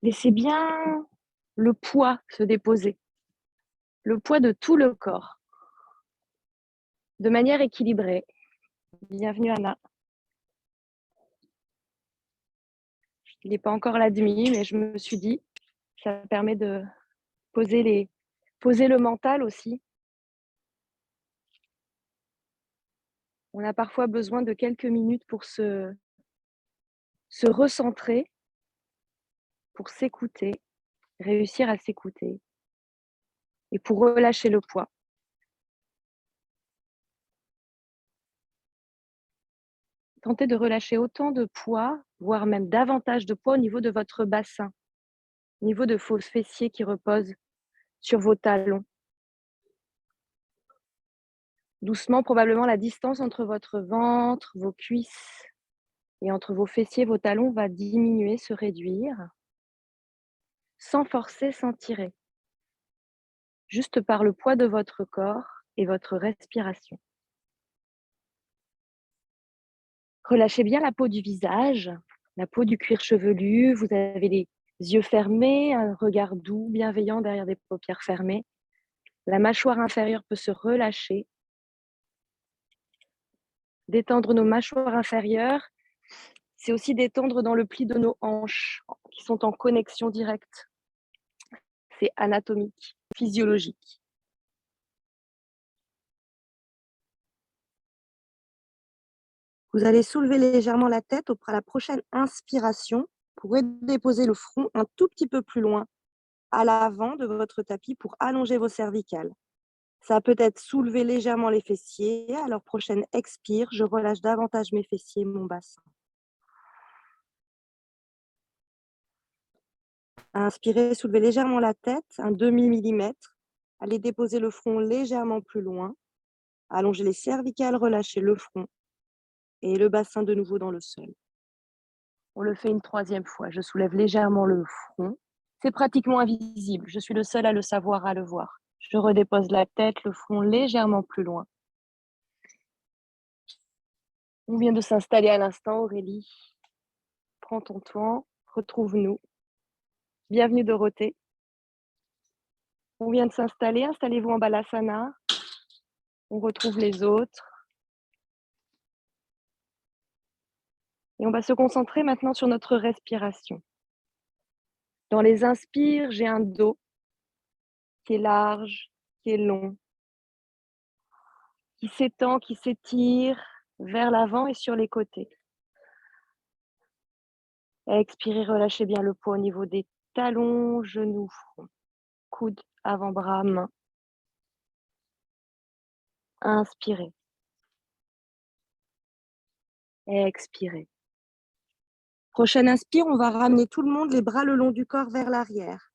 Laissez bien le poids se déposer, le poids de tout le corps, de manière équilibrée. Bienvenue Anna. Il n'est pas encore la demi, mais je me suis dit, ça permet de poser le mental aussi. On a parfois besoin de quelques minutes pour se recentrer, pour s'écouter, réussir à s'écouter et pour relâcher le poids. Tentez de relâcher autant de poids, voire même davantage de poids au niveau de votre bassin, au niveau de vos fessiers qui reposent sur vos talons. Doucement, probablement, la distance entre votre ventre, vos cuisses et entre vos fessiers, vos talons va diminuer, se réduire, sans forcer, sans tirer, juste par le poids de votre corps et votre respiration. Relâchez bien la peau du visage, la peau du cuir chevelu. Vous avez les yeux fermés, un regard doux, bienveillant derrière des paupières fermées. La mâchoire inférieure peut se relâcher. Détendre nos mâchoires inférieures, c'est aussi détendre dans le pli de nos hanches, qui sont en connexion directe. C'est anatomique, physiologique. Vous allez soulever légèrement la tête à la prochaine inspiration pour déposer le front un tout petit peu plus loin à l'avant de votre tapis pour allonger vos cervicales. Ça peut être soulever légèrement les fessiers. Alors, prochaine expire, je relâche davantage mes fessiers, mon bassin. Inspirez, soulevez légèrement la tête, un demi-millimètre. Allez déposer le front légèrement plus loin. Allongez les cervicales, relâchez le front et le bassin de nouveau dans le sol. On le fait une troisième fois. Je soulève légèrement le front. C'est pratiquement invisible. Je suis le seul à le savoir, à le voir. Je redépose la tête, le front légèrement plus loin. On vient de s'installer à l'instant, Aurélie. Prends ton temps, retrouve-nous. Bienvenue Dorothée. On vient de s'installer, installez-vous en Balasana. On retrouve les autres. Et on va se concentrer maintenant sur notre respiration. Dans les inspires, j'ai un dos qui est large, qui est long, qui s'étend, qui s'étire vers l'avant et sur les côtés. Expirez, relâchez bien le poids au niveau des talons, genoux, front, coudes, avant-bras, mains. Inspirez. Expirez. Prochaine inspire, on va ramener tout le monde les bras le long du corps vers l'arrière.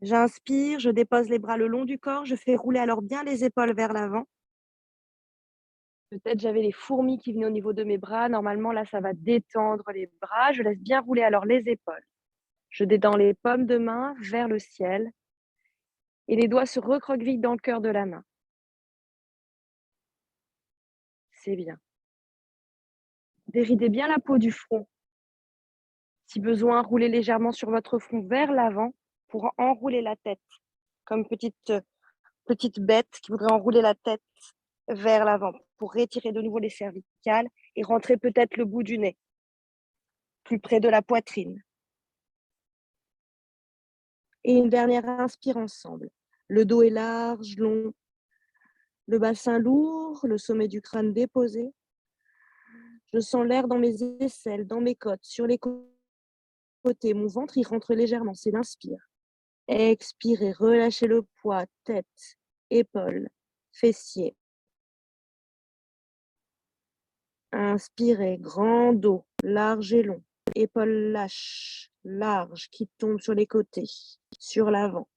J'inspire, je dépose les bras le long du corps, je fais rouler alors bien les épaules vers l'avant. Peut-être j'avais les fourmis qui venaient au niveau de mes bras. Normalement, là, ça va détendre les bras. Je laisse bien rouler alors les épaules. Je détends les paumes de main vers le ciel et les doigts se recroquevillent dans le cœur de la main. C'est bien. Déridez bien la peau du front. Si besoin, roulez légèrement sur votre front vers l'avant pour enrouler la tête, comme petite bête qui voudrait enrouler la tête vers l'avant pour retirer de nouveau les cervicales et rentrer peut-être le bout du nez, plus près de la poitrine. Et une dernière inspire ensemble. Le dos est large, long, le bassin lourd, le sommet du crâne déposé. Je sens l'air dans mes aisselles, dans mes côtes, sur les côtés. Mon ventre, il rentre légèrement, c'est l'inspire. Expirez, relâchez le poids, tête, épaules, fessiers. Inspirez, grand dos, large et long. Épaules lâches, larges, qui tombent sur les côtés, sur l'avant.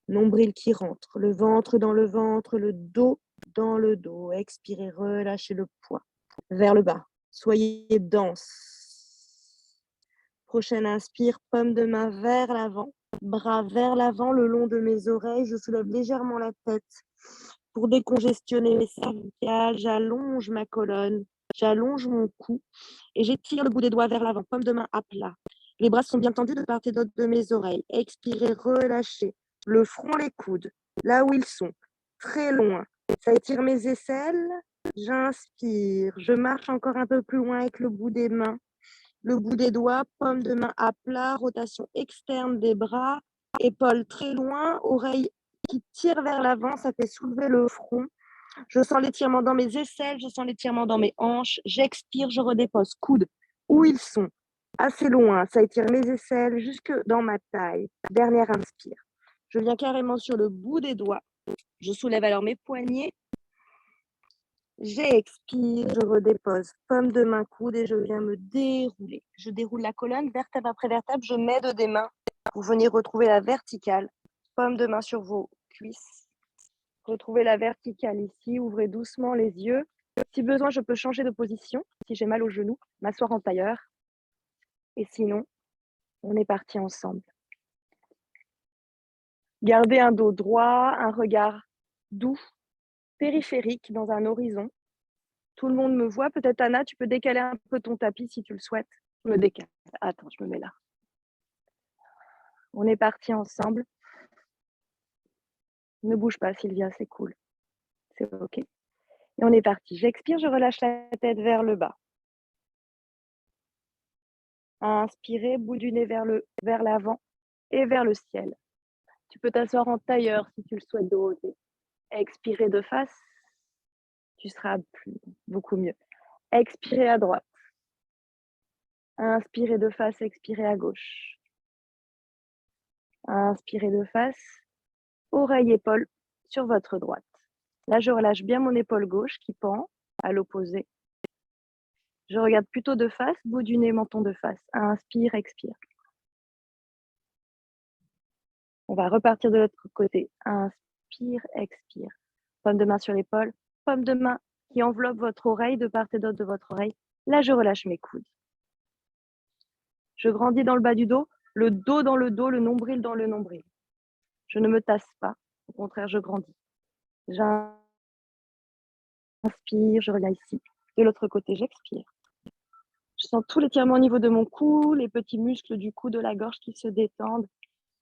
Nombril qui rentre, le ventre dans le ventre, le dos dans le dos. Expirez, relâchez le poids vers le bas. Soyez dense. Prochaine inspire, paume de main vers l'avant, bras vers l'avant le long de mes oreilles. Je soulève légèrement la tête pour décongestionner mes cervicales. J'allonge ma colonne, j'allonge mon cou et j'étire le bout des doigts vers l'avant, paume de main à plat. Les bras sont bien tendus de part et d'autre de mes oreilles. Expirez, relâchez. Le front, les coudes, là où ils sont, très loin. Ça étire mes aisselles. J'inspire. Je marche encore un peu plus loin avec le bout des mains, le bout des doigts, paume de main à plat, rotation externe des bras, épaules très loin, oreilles qui tirent vers l'avant, ça fait soulever le front. Je sens l'étirement dans mes aisselles, je sens l'étirement dans mes hanches. J'expire, je redépose. Coudes, où ils sont, assez loin. Ça étire mes aisselles jusque dans ma taille. Dernière inspire. Je viens carrément sur le bout des doigts. Je soulève alors mes poignets. J'expire, je redépose. Paume de main, coude et je viens me dérouler. Je déroule la colonne, vertèbre après vertèbre. Je m'aide des mains pour venir retrouver la verticale. Paume de main sur vos cuisses. Retrouvez la verticale ici, ouvrez doucement les yeux. Si besoin, je peux changer de position. Si j'ai mal au genou, m'asseoir en tailleur. Et sinon, on est parti ensemble. Gardez un dos droit, un regard doux, périphérique dans un horizon. Tout le monde me voit. Peut-être, Anna, tu peux décaler un peu ton tapis si tu le souhaites. Je me décale. Attends, je me mets là. On est parti ensemble. Ne bouge pas, Sylvia, c'est cool. C'est OK. Et on est parti. J'expire, je relâche la tête vers le bas. Inspirez, bout du nez vers l'avant et vers le ciel. Tu peux t'asseoir en tailleur si tu le souhaites de hausser. Expirez de face, tu seras beaucoup mieux. Expirez à droite. Inspirez de face, expirez à gauche. Inspirez de face, oreille, épaule sur votre droite. Là, je relâche bien mon épaule gauche qui pend à l'opposé. Je regarde plutôt de face, bout du nez, menton de face. Inspire, expire. On va repartir de l'autre côté. Inspire, expire. Paume de main sur l'épaule, paume de main qui enveloppe votre oreille de part et d'autre de votre oreille. Là, je relâche mes coudes. Je grandis dans le bas du dos, le dos dans le dos, le nombril dans le nombril. Je ne me tasse pas, au contraire, je grandis. J'inspire, je reviens ici. De l'autre côté, j'expire. Je sens tout l'étirement au niveau de mon cou, les petits muscles du cou, de la gorge qui se détendent.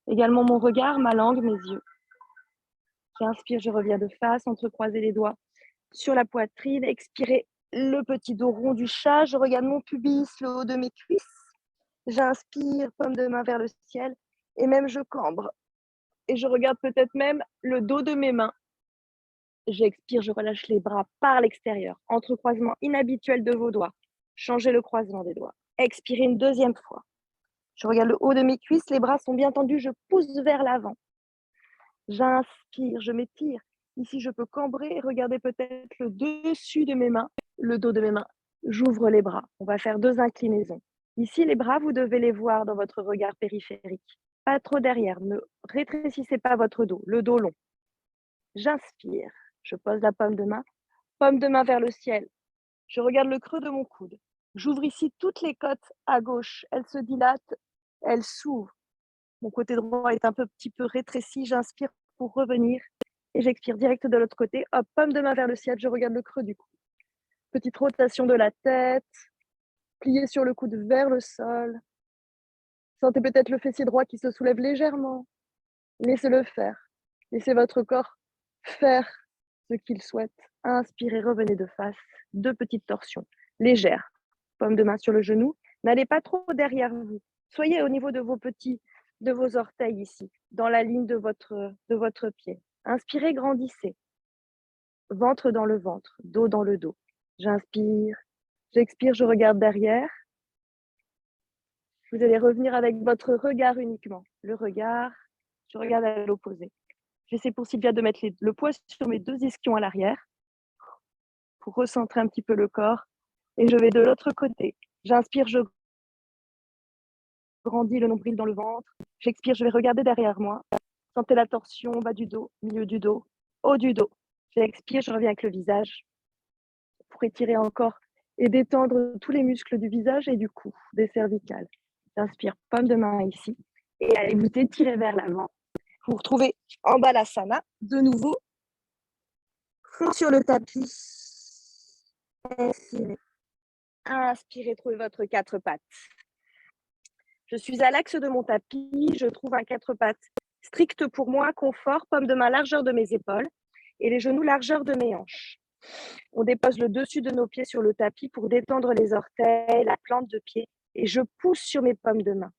Également mon regard, ma langue, mes yeux. J'inspire, je reviens de face, entrecroiser les doigts sur la poitrine. Expirez, le petit dos rond du chat. Je regarde mon pubis, le haut de mes cuisses. J'inspire, paume de main vers le ciel. Et même je cambre. Et je regarde peut-être même le dos de mes mains. J'expire, je relâche les bras par l'extérieur. Entrecroisement inhabituel de vos doigts. Changez le croisement des doigts. Expirez une deuxième fois. Je regarde le haut de mes cuisses, les bras sont bien tendus, je pousse vers l'avant. J'inspire, je m'étire. Ici, je peux cambrer et regarder peut-être le dessus de mes mains, le dos de mes mains. J'ouvre les bras. On va faire 2 inclinaisons. Ici, les bras, vous devez les voir dans votre regard périphérique. Pas trop derrière. Ne rétrécissez pas votre dos, le dos long. J'inspire. Je pose la paume de main vers le ciel. Je regarde le creux de mon coude. J'ouvre ici toutes les côtes à gauche. Elles se dilatent, elles s'ouvrent. Mon côté droit est un petit peu rétréci. J'inspire pour revenir et j'expire direct de l'autre côté. Hop, paume de main vers le ciel. Je regarde le creux du cou. Petite rotation de la tête. Plié sur le coude vers le sol. Sentez peut-être le fessier droit qui se soulève légèrement. Laissez-le faire. Laissez votre corps faire ce qu'il souhaite. Inspirez, revenez de face. 2 petites torsions légères. Paume de main sur le genou. N'allez pas trop derrière vous. Soyez au niveau de vos orteils ici, dans la ligne de votre pied. Inspirez, grandissez. Ventre dans le ventre, dos dans le dos. J'inspire, j'expire, je regarde derrière. Vous allez revenir avec votre regard uniquement. Le regard, je regarde à l'opposé. J'essaie pour Sylvia de mettre le poids sur mes 2 ischions à l'arrière pour recentrer un petit peu le corps. Et je vais de l'autre côté. J'inspire, je grandis le nombril dans le ventre. J'expire, je vais regarder derrière moi. Sentez la torsion, bas du dos, milieu du dos, haut du dos. J'expire, je reviens avec le visage pour étirer encore et détendre tous les muscles du visage et du cou, des cervicales. J'inspire, paume de main ici. Et allez vous étirer vers l'avant. Vous vous retrouvez en balasana. De nouveau, front sur le tapis. Expirez. Inspirez, trouvez votre 4 pattes. Je suis à l'axe de mon tapis, je trouve un quatre pattes strict pour moi, confort, paume de main largeur de mes épaules et les genoux largeur de mes hanches. On dépose le dessus de nos pieds sur le tapis pour détendre les orteils, la plante de pied et je pousse sur mes paumes de main.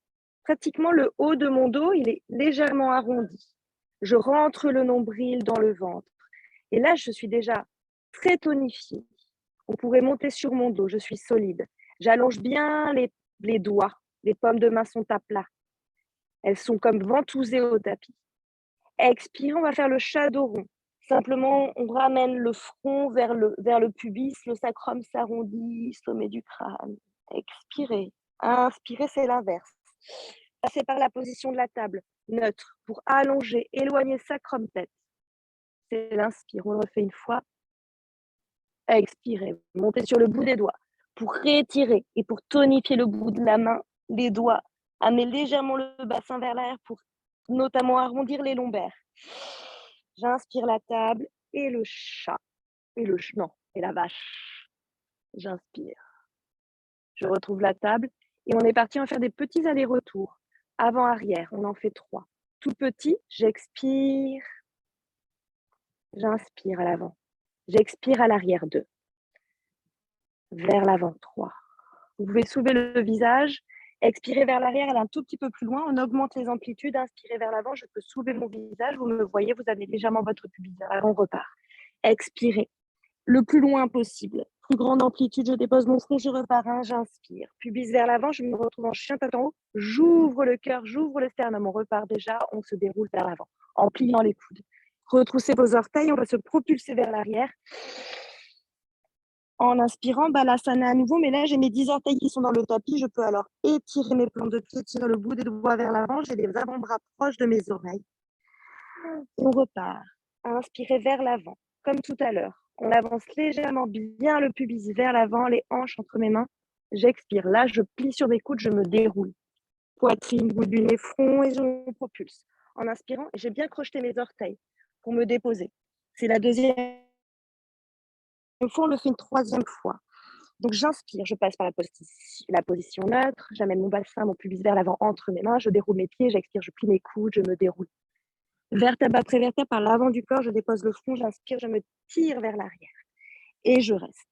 Pratiquement le haut de mon dos, il est légèrement arrondi. Je rentre le nombril dans le ventre. Et là, je suis déjà très tonifiée. On pourrait monter sur mon dos, je suis solide. J'allonge bien les doigts. Les paumes de main sont à plat. Elles sont comme ventousées au tapis. Expirez, on va faire le chat dos rond. Simplement, on ramène le front vers le pubis, le sacrum s'arrondit, sommet du crâne. Expirez. Inspirez, c'est l'inverse. Passez par la position de la table, neutre, pour allonger, éloigner sacrum-tête. C'est l'inspire, on le refait une fois. Expirez, montez sur le bout des doigts pour réétirer et pour tonifier le bout de la main, les doigts. Amenez légèrement le bassin vers l'arrière pour notamment arrondir les lombaires. J'inspire la table et le chat. Et la vache. J'inspire. Je retrouve la table et on est parti, on va faire des petits allers-retours. Avant-arrière, on en fait 3. Tout petit, j'expire. J'inspire à l'avant. J'expire à l'arrière 2. Vers l'avant 3. Vous pouvez soulever le visage, expirer vers l'arrière, aller un tout petit peu plus loin. On augmente les amplitudes, inspirez vers l'avant. Je peux soulever mon visage. Vous me voyez, vous avez légèrement votre pubis. On repart. Expirez le plus loin possible. Plus grande amplitude, je dépose mon front, je repars. J'inspire. Pubis vers l'avant, je me retrouve en chien tête en haut. J'ouvre le cœur, j'ouvre le sternum. On repart déjà, on se déroule vers l'avant en pliant les coudes. Retroussez vos orteils, on va se propulser vers l'arrière. En inspirant, balasana à nouveau, mais là, j'ai mes 10 orteils qui sont dans le tapis. Je peux alors étirer mes plantes de pied, tirer le bout des doigts vers l'avant. J'ai les avant-bras proches de mes oreilles. On repart. Inspirez vers l'avant, comme tout à l'heure. On avance légèrement bien le pubis vers l'avant, les hanches entre mes mains. J'expire. Là, je plie sur mes coudes, je me déroule. Poitrine, bout du nez, front et je me propulse. En inspirant, j'ai bien crocheté mes orteils pour me déposer. C'est la deuxième fois, on le fait une troisième fois. Donc, j'inspire, je passe par la position neutre, j'amène mon bassin, mon pubis vers l'avant entre mes mains, je déroule mes pieds, j'expire, je plie mes coudes, je me déroule. Vertèbre après vertèbre, par l'avant du corps, je dépose le front, j'inspire, je me tire vers l'arrière et je reste.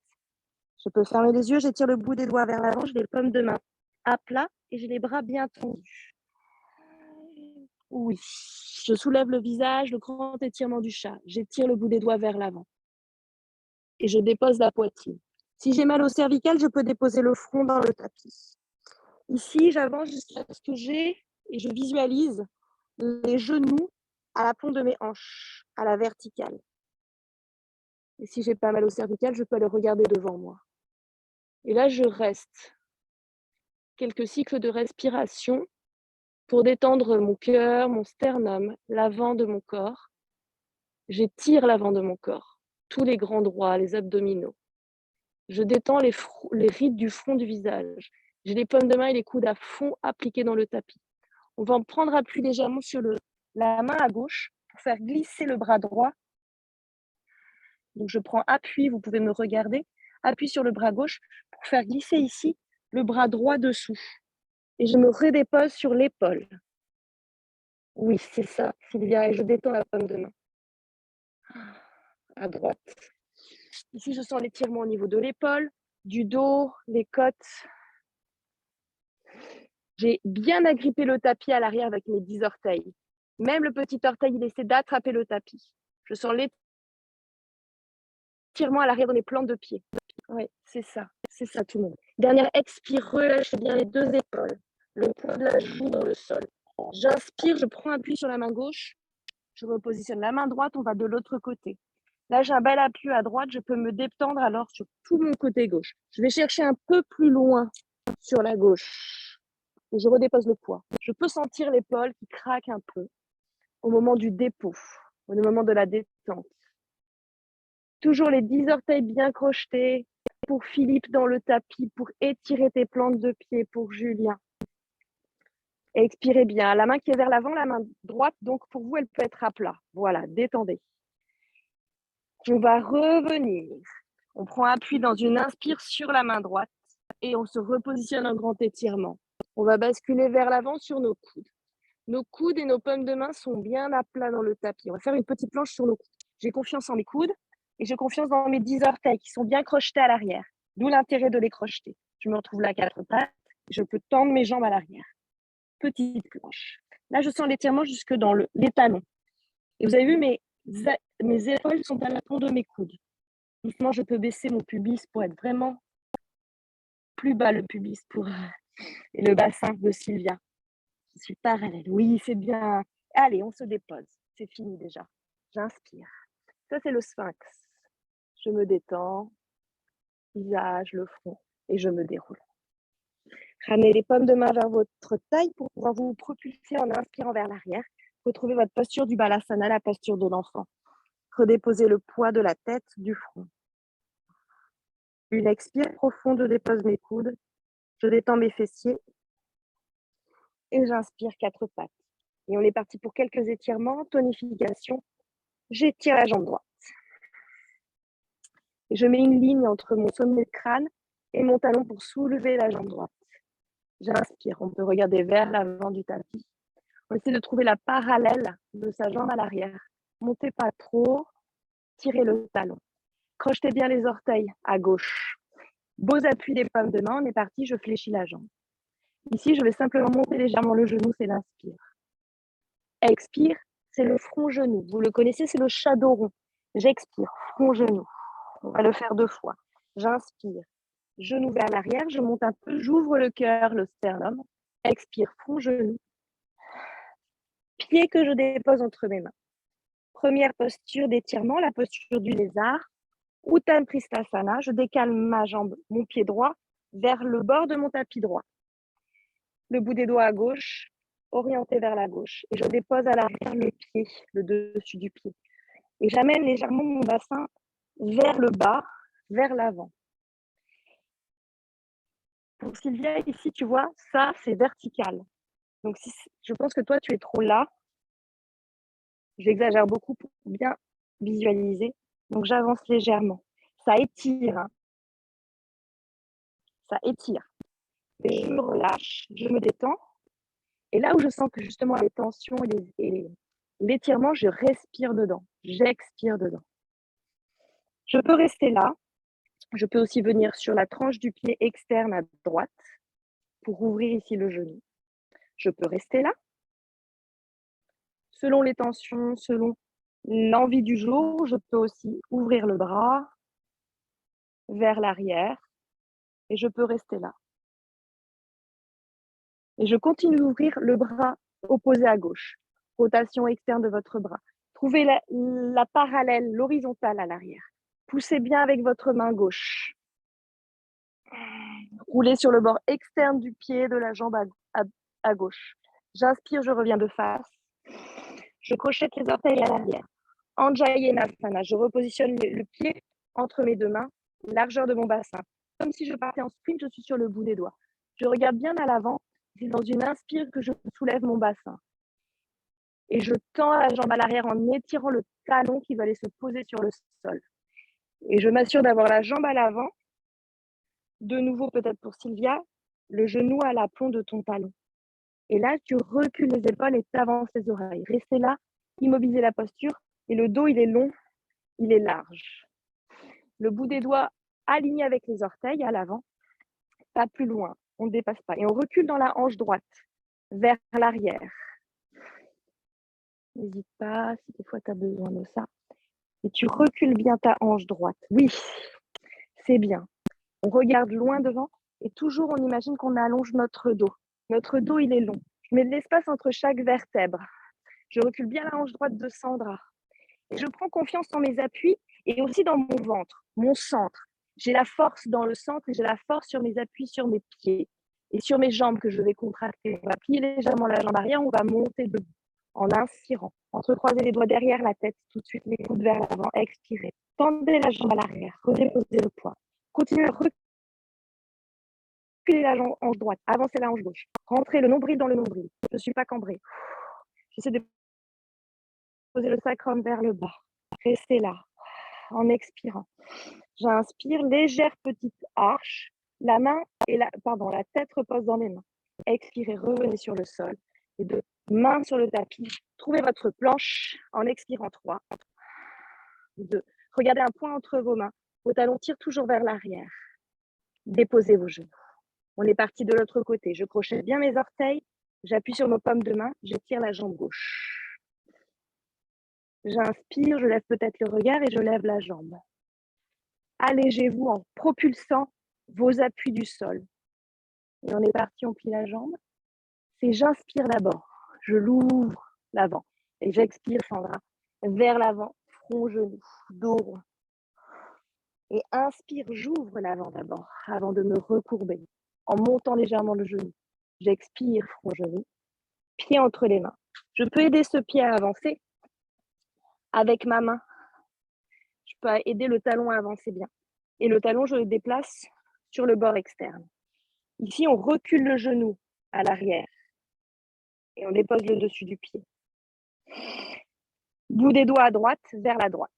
Je peux fermer les yeux, j'étire le bout des doigts vers l'avant, j'ai les paumes de main à plat et j'ai les bras bien tendus. Oui, je soulève le visage, le grand étirement du chat, j'étire le bout des doigts vers l'avant et je dépose la poitrine. Si j'ai mal au cervical, je peux déposer le front dans le tapis. Ici, j'avance jusqu'à ce que j'ai et je visualise les genoux à la pointe de mes hanches, à la verticale. Et si j'ai pas mal au cervical, je peux aller regarder devant moi. Et là, je reste quelques cycles de respiration pour détendre mon cœur, mon sternum, l'avant de mon corps. J'étire l'avant de mon corps, tous les grands droits, les abdominaux. Je détends les rides du front du visage. J'ai les paumes de main et les coudes à fond appliqués dans le tapis. On va en prendre appui légèrement sur la main à gauche pour faire glisser le bras droit. Donc, je prends appui, vous pouvez me regarder, appui sur le bras gauche pour faire glisser ici le bras droit dessous. Et je me redépose sur l'épaule. Oui, c'est ça, Sylvia, et je détends la paume de main. À droite. Ici, je sens l'étirement au niveau de l'épaule, du dos, les côtes. J'ai bien agrippé le tapis à l'arrière avec mes 10 orteils. Même le petit orteil, il essaie d'attraper le tapis. Je sens l'étirement à l'arrière de mes plantes de pied. Oui, c'est ça tout le monde. Dernière expire, relâchez bien les 2 épaules, le point de la joue dans le sol. J'inspire, je prends appui sur la main gauche, je repositionne la main droite, on va de l'autre côté. Là, j'ai un bel appui à droite, je peux me détendre alors sur tout mon côté gauche. Je vais chercher un peu plus loin sur la gauche et je redépose le poids. Je peux sentir l'épaule qui craque un peu au moment du dépôt, au moment de la détente. Toujours les 10 orteils bien crochetés pour Philippe dans le tapis, pour étirer tes plantes de pied pour Julien. Expirez bien. La main qui est vers l'avant, la main droite, donc pour vous, elle peut être à plat. Voilà, détendez. On va revenir. On prend appui dans une inspire sur la main droite et on se repositionne en grand étirement. On va basculer vers l'avant sur nos coudes. Nos coudes et nos paumes de main sont bien à plat dans le tapis. On va faire une petite planche sur nos coudes. J'ai confiance en mes coudes et j'ai confiance dans mes 10 orteils qui sont bien crochetés à l'arrière. D'où l'intérêt de les crocheter. Je me retrouve là à 4 pattes. Je peux tendre mes jambes à l'arrière. Petite planche. Là, je sens l'étirement jusque dans les talons. Et vous avez vu, mes épaules sont à la fond de mes coudes. Doucement, je peux baisser mon pubis pour être vraiment plus bas, le pubis et le bassin de Sylvia. Je suis parallèle. Oui, c'est bien. Allez, on se dépose. C'est fini déjà. J'inspire. Ça, c'est le sphinx. Je me détends, visage, le front, et je me déroule. Ramenez les paumes de main vers votre taille pour pouvoir vous propulser en inspirant vers l'arrière. Retrouvez votre posture du balasana, la posture de l'enfant. Redéposez le poids de la tête, du front. Une expire profonde, je dépose mes coudes. Je détends mes fessiers. Et j'inspire 4 pattes. Et on est parti pour quelques étirements, tonification. J'étire la jambe droite. Et je mets une ligne entre mon sommet de crâne et mon talon pour soulever la jambe droite. J'inspire. On peut regarder vers l'avant du tapis. On essaie de trouver la parallèle de sa jambe à l'arrière. Montez pas trop. Tirez le talon. Crochetez bien les orteils à gauche. Beaux appuis des paumes de main. On est parti. Je fléchis la jambe. Ici, je vais simplement monter légèrement le genou. C'est l'inspire. Expire. C'est le front-genou. Vous le connaissez, c'est le shadow rond. J'expire. Front-genou. On va le faire 2 fois. J'inspire. Genou vers l'arrière, je monte un peu, j'ouvre le cœur, le sternum. Expire, front, genou. Pied que je dépose entre mes mains. Première posture d'étirement, la posture du lézard. Uttan Pristasana, je décale ma jambe, mon pied droit, vers le bord de mon tapis droit. Le bout des doigts à gauche, orienté vers la gauche. Et je dépose à l'arrière le pied, le dessus du pied. Et j'amène légèrement mon bassin vers le bas, vers l'avant. Pour Sylvia, ici, tu vois, ça, c'est vertical. Donc, si je pense que toi, tu es trop là. J'exagère beaucoup pour bien visualiser. Donc, j'avance légèrement. Ça étire. Hein. Ça étire. Et je me relâche, je me détends. Et là où je sens que justement les tensions et l'étirement, je respire dedans. J'expire dedans. Je peux rester là. Je peux aussi venir sur la tranche du pied externe à droite pour ouvrir ici le genou. Je peux rester là. Selon les tensions, selon l'envie du jour, je peux aussi ouvrir le bras vers l'arrière et je peux rester là. Et je continue d'ouvrir le bras opposé à gauche. Rotation externe de votre bras. Trouvez la parallèle, l'horizontale à l'arrière. Poussez bien avec votre main gauche. Roulez sur le bord externe du pied de la jambe à gauche. J'inspire, je reviens de face. Je crochette les orteils à l'arrière. Anjayenasana, je repositionne le pied entre mes 2 mains, largeur de mon bassin. Comme si je partais en sprint, je suis sur le bout des doigts. Je regarde bien à l'avant. C'est dans une inspire que je soulève mon bassin. Et je tends la jambe à l'arrière en étirant le talon qui va aller se poser sur le sol. Et je m'assure d'avoir la jambe à l'avant. De nouveau, peut-être pour Sylvia, le genou à l'aplomb de ton talon. Et là, tu recules les épaules et tu avances les oreilles. Restez là, immobilisez la posture. Et le dos, il est long, il est large. Le bout des doigts aligné avec les orteils à l'avant, pas plus loin, on ne dépasse pas. Et on recule dans la hanche droite, vers l'arrière. N'hésite pas, si des fois tu as besoin de ça. Et tu recules bien ta hanche droite. Oui, c'est bien. On regarde loin devant et toujours on imagine qu'on allonge notre dos. Notre dos, il est long. Je mets de l'espace entre chaque vertèbre. Je recule bien la hanche droite de Sandra. Et je prends confiance en mes appuis et aussi dans mon ventre, mon centre. J'ai la force dans le centre et j'ai la force sur mes appuis, sur mes pieds et sur mes jambes que je vais contracter. On va plier légèrement la jambe arrière, on va monter debout en inspirant. Entrecroisez les doigts derrière la tête, tout de suite les coudes vers l'avant, expirez. Tendez la jambe à l'arrière, redéposez le poids. Continuez à reculer la hanche droite, avancez la hanche gauche. Rentrez le nombril dans le nombril. Je ne suis pas cambrée. J'essaie de poser le sacrum vers le bas. Restez là, en expirant. J'inspire, légère petite arche. La tête repose dans mes mains. Expirez, revenez sur le sol. Et deux, main sur le tapis. Trouvez votre planche en expirant. 3, 2. Regardez un point entre vos mains. Vos talons tirent toujours vers l'arrière. Déposez vos genoux. On est parti de l'autre côté. Je crochette bien mes orteils. J'appuie sur mes paumes de main. Je tire la jambe gauche. J'inspire, je lève peut-être le regard et je lève la jambe. Allégez-vous en propulsant vos appuis du sol. Et on est parti, on plie la jambe. C'est j'inspire d'abord. Je l'ouvre l'avant. Et j'expire, Sandra, vers l'avant, front, genou, dos rond. Et inspire, j'ouvre l'avant d'abord, avant de me recourber, en montant légèrement le genou. J'expire, front, genou, pied entre les mains. Je peux aider ce pied à avancer avec ma main. Je peux aider le talon à avancer bien. Et le talon, je le déplace sur le bord externe. Ici, on recule le genou à l'arrière et on dépose le dessus du pied. Bout des doigts à droite, vers la droite.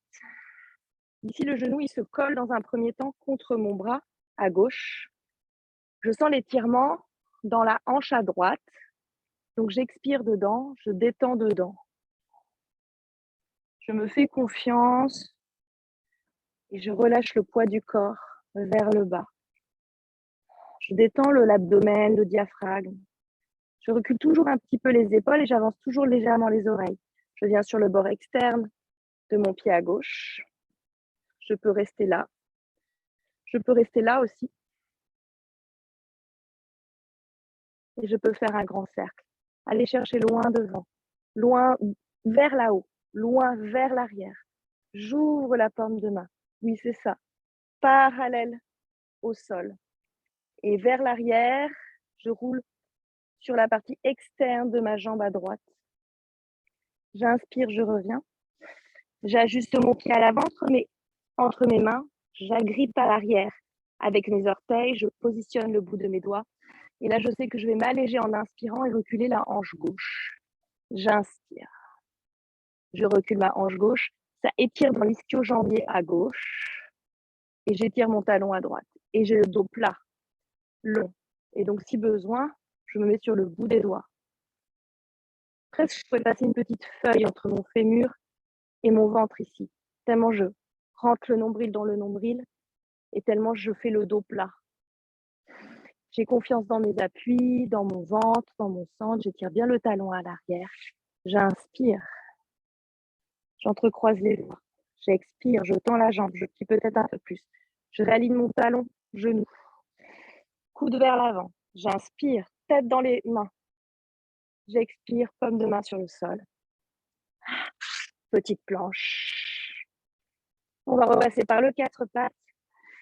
Ici, le genou, il se colle dans un premier temps contre mon bras à gauche. Je sens l'étirement dans la hanche à droite. Donc, j'expire dedans, je détends dedans. Je me fais confiance et je relâche le poids du corps vers le bas. Je détends l'abdomen, le diaphragme. Je recule toujours un petit peu les épaules et j'avance toujours légèrement les oreilles. Je viens sur le bord externe de mon pied à gauche. Je peux rester là. Je peux rester là aussi. Et je peux faire un grand cercle. Aller chercher loin devant, loin vers là-haut, loin vers l'arrière. J'ouvre la paume de main. Oui, c'est ça. Parallèle au sol. Et vers l'arrière, je roule sur la partie externe de ma jambe à droite. J'inspire, je reviens. J'ajuste mon pied à l'avant entre mes mains. J'agrippe à l'arrière avec mes orteils. Je positionne le bout de mes doigts. Et là, je sais que je vais m'alléger en inspirant et reculer la hanche gauche. J'inspire. Je recule ma hanche gauche. Ça étire dans l'ischio-jambier à gauche. Et j'étire mon talon à droite. Et j'ai le dos plat, long. Et donc, si besoin, je me mets sur le bout des doigts. Presque, je pourrais passer une petite feuille entre mon fémur et mon ventre ici. Tellement je rentre le nombril dans le nombril et tellement je fais le dos plat. J'ai confiance dans mes appuis, dans mon ventre, dans mon centre. J'étire bien le talon à l'arrière. J'inspire. J'entrecroise les doigts. J'expire. Je tends la jambe. Je plie peut-être un peu plus. Je réaligne mon talon, genou. Coude vers l'avant. J'inspire. Tête dans les mains. J'expire. Paume de main sur le sol. Petite planche. On va repasser par le 4 pattes.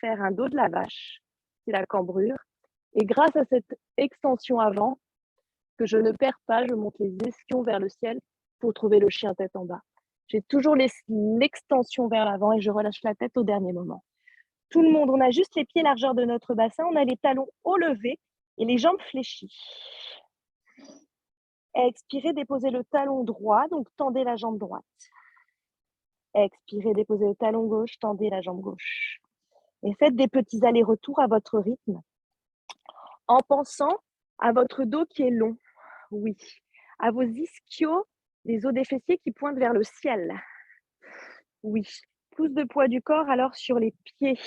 Faire un dos de la vache. C'est la cambrure. Et grâce à cette extension avant, que je ne perds pas, je monte les ischions vers le ciel pour trouver le chien tête en bas. J'ai toujours l'extension vers l'avant et je relâche la tête au dernier moment. Tout le monde, on a juste les pieds largeur de notre bassin, on a les talons hauts levés et les jambes fléchies. Expirez, déposez le talon droit, donc tendez la jambe droite. Expirez, déposez le talon gauche, tendez la jambe gauche. Et faites des petits allers-retours à votre rythme en pensant à votre dos qui est long. Oui, à vos ischios, les os des fessiers qui pointent vers le ciel. Oui, plus de poids du corps alors sur les pieds.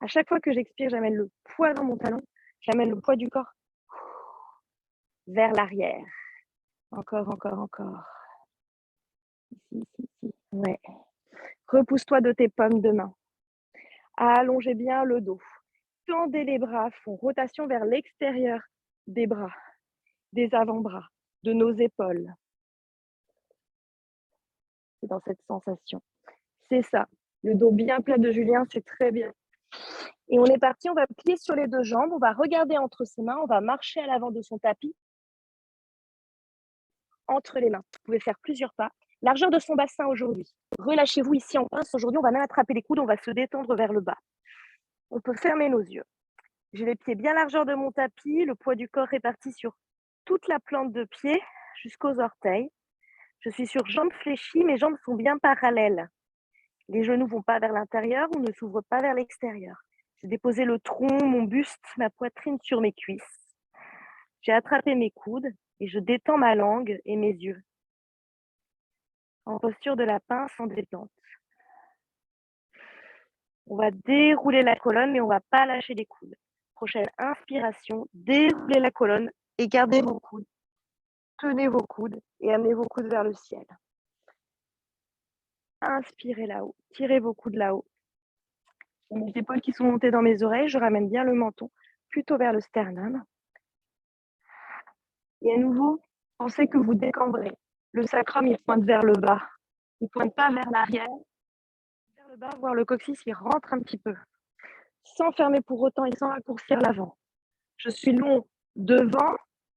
À chaque fois que j'expire, j'amène le poids dans mon talon, j'amène le poids du corps vers l'arrière. Encore, encore, encore. Ici, ici, ici. Ouais. Repousse-toi de tes paumes de main. Allongez bien le dos. Tendez les bras à fond. Rotation vers l'extérieur des bras, des avant-bras, de nos épaules. C'est dans cette sensation. C'est ça. Le dos bien plat de Julien, c'est très bien. Et on est parti, on va plier sur les deux jambes, on va regarder entre ses mains, on va marcher à l'avant de son tapis, entre les mains. Vous pouvez faire plusieurs pas. Largeur de son bassin aujourd'hui. Relâchez-vous ici en pince. Aujourd'hui, on va même attraper les coudes, on va se détendre vers le bas. On peut fermer nos yeux. J'ai les pieds bien largeur de mon tapis, le poids du corps réparti sur toute la plante de pied jusqu'aux orteils. Je suis sur jambes fléchies, mes jambes sont bien parallèles. Les genoux ne vont pas vers l'intérieur ou ne s'ouvrent pas vers l'extérieur. J'ai déposé le tronc, mon buste, ma poitrine sur mes cuisses. J'ai attrapé mes coudes et je détends ma langue et mes yeux. En posture de la pince en détente. On va dérouler la colonne, mais on ne va pas lâcher les coudes. Prochaine inspiration, déroulez la colonne et gardez vos coudes. Tenez vos coudes et amenez vos coudes vers le ciel. Inspirez là-haut, tirez vos coudes là-haut. Les épaules qui sont montées dans mes oreilles, je ramène bien le menton plutôt vers le sternum. Et à nouveau, pensez que vous décambrez. Le sacrum, il pointe vers le bas. Il ne pointe pas vers l'arrière. Vers le bas, voir le coccyx, il rentre un petit peu. Sans fermer pour autant et sans raccourcir l'avant. Je suis long devant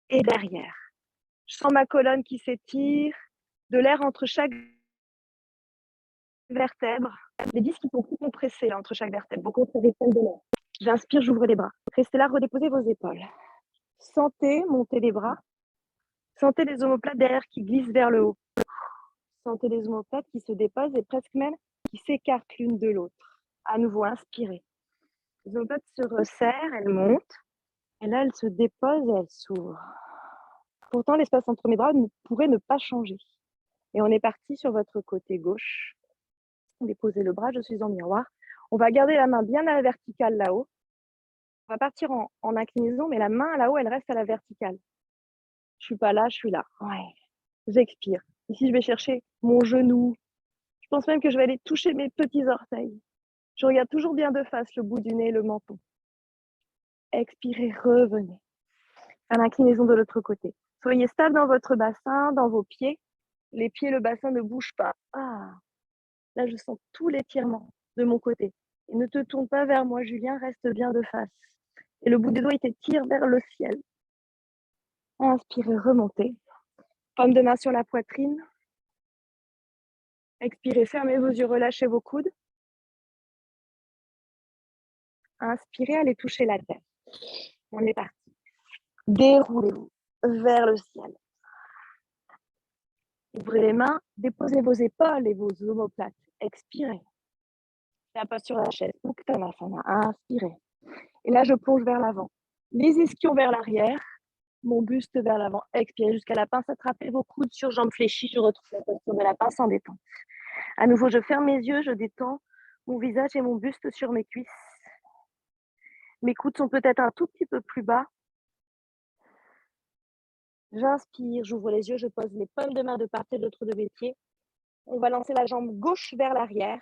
et derrière. Je sens ma colonne qui s'étire, de l'air entre chaque vertèbre. Les disques qui sont plus compressés là, entre chaque vertèbre. Vos contraires de l'air. J'inspire, j'ouvre les bras. Restez là, redéposez vos épaules. Sentez monter les bras. Sentez les omoplates derrière qui glissent vers le haut. Sentez les omoplates qui se déposent et presque même qui s'écartent l'une de l'autre. À nouveau, inspirez. Les omoplates se resserrent, elles montent. Et là, elles se déposent et elles s'ouvrent. Pourtant, l'espace entre mes bras pourrait ne pas changer. Et on est parti sur votre côté gauche. Déposez le bras, je suis en miroir. On va garder la main bien à la verticale là-haut. On va partir en inclinaison, mais la main là-haut, elle reste à la verticale. Je suis pas là, je suis là. Ouais. J'expire. Ici, je vais chercher mon genou. Je pense même que je vais aller toucher mes petits orteils. Je regarde toujours bien de face le bout du nez, le menton. Expirez, revenez. À l'inclinaison de l'autre côté. Soyez stable dans votre bassin, dans vos pieds. Les pieds, le bassin ne bouge pas. Ah, là, je sens tout l'étirement de mon côté. Et ne te tourne pas vers moi, Julien, reste bien de face. Et le bout des doigts, il t'étire vers le ciel. Inspirez, remontez. Paume de main sur la poitrine. Expirez, fermez vos yeux, relâchez vos coudes. Inspirez, allez toucher la terre. On est parti. Déroulez-vous vers le ciel. Ouvrez les mains, déposez vos épaules et vos omoplates. Expirez. La pose sur la chaise. Uttanasana. Inspirez. Et là, je plonge vers l'avant. Les ischions vers l'arrière. Mon buste vers l'avant. Expirez jusqu'à la pince. Attrapez vos coudes sur jambes fléchies. Je retrouve la posture de la pince en détente. À nouveau, je ferme mes yeux. Je détends mon visage et mon buste sur mes cuisses. Mes coudes sont peut-être un tout petit peu plus bas. J'inspire, j'ouvre les yeux, je pose les paumes de main de part et d'autre de mes pieds. On va lancer la jambe gauche vers l'arrière.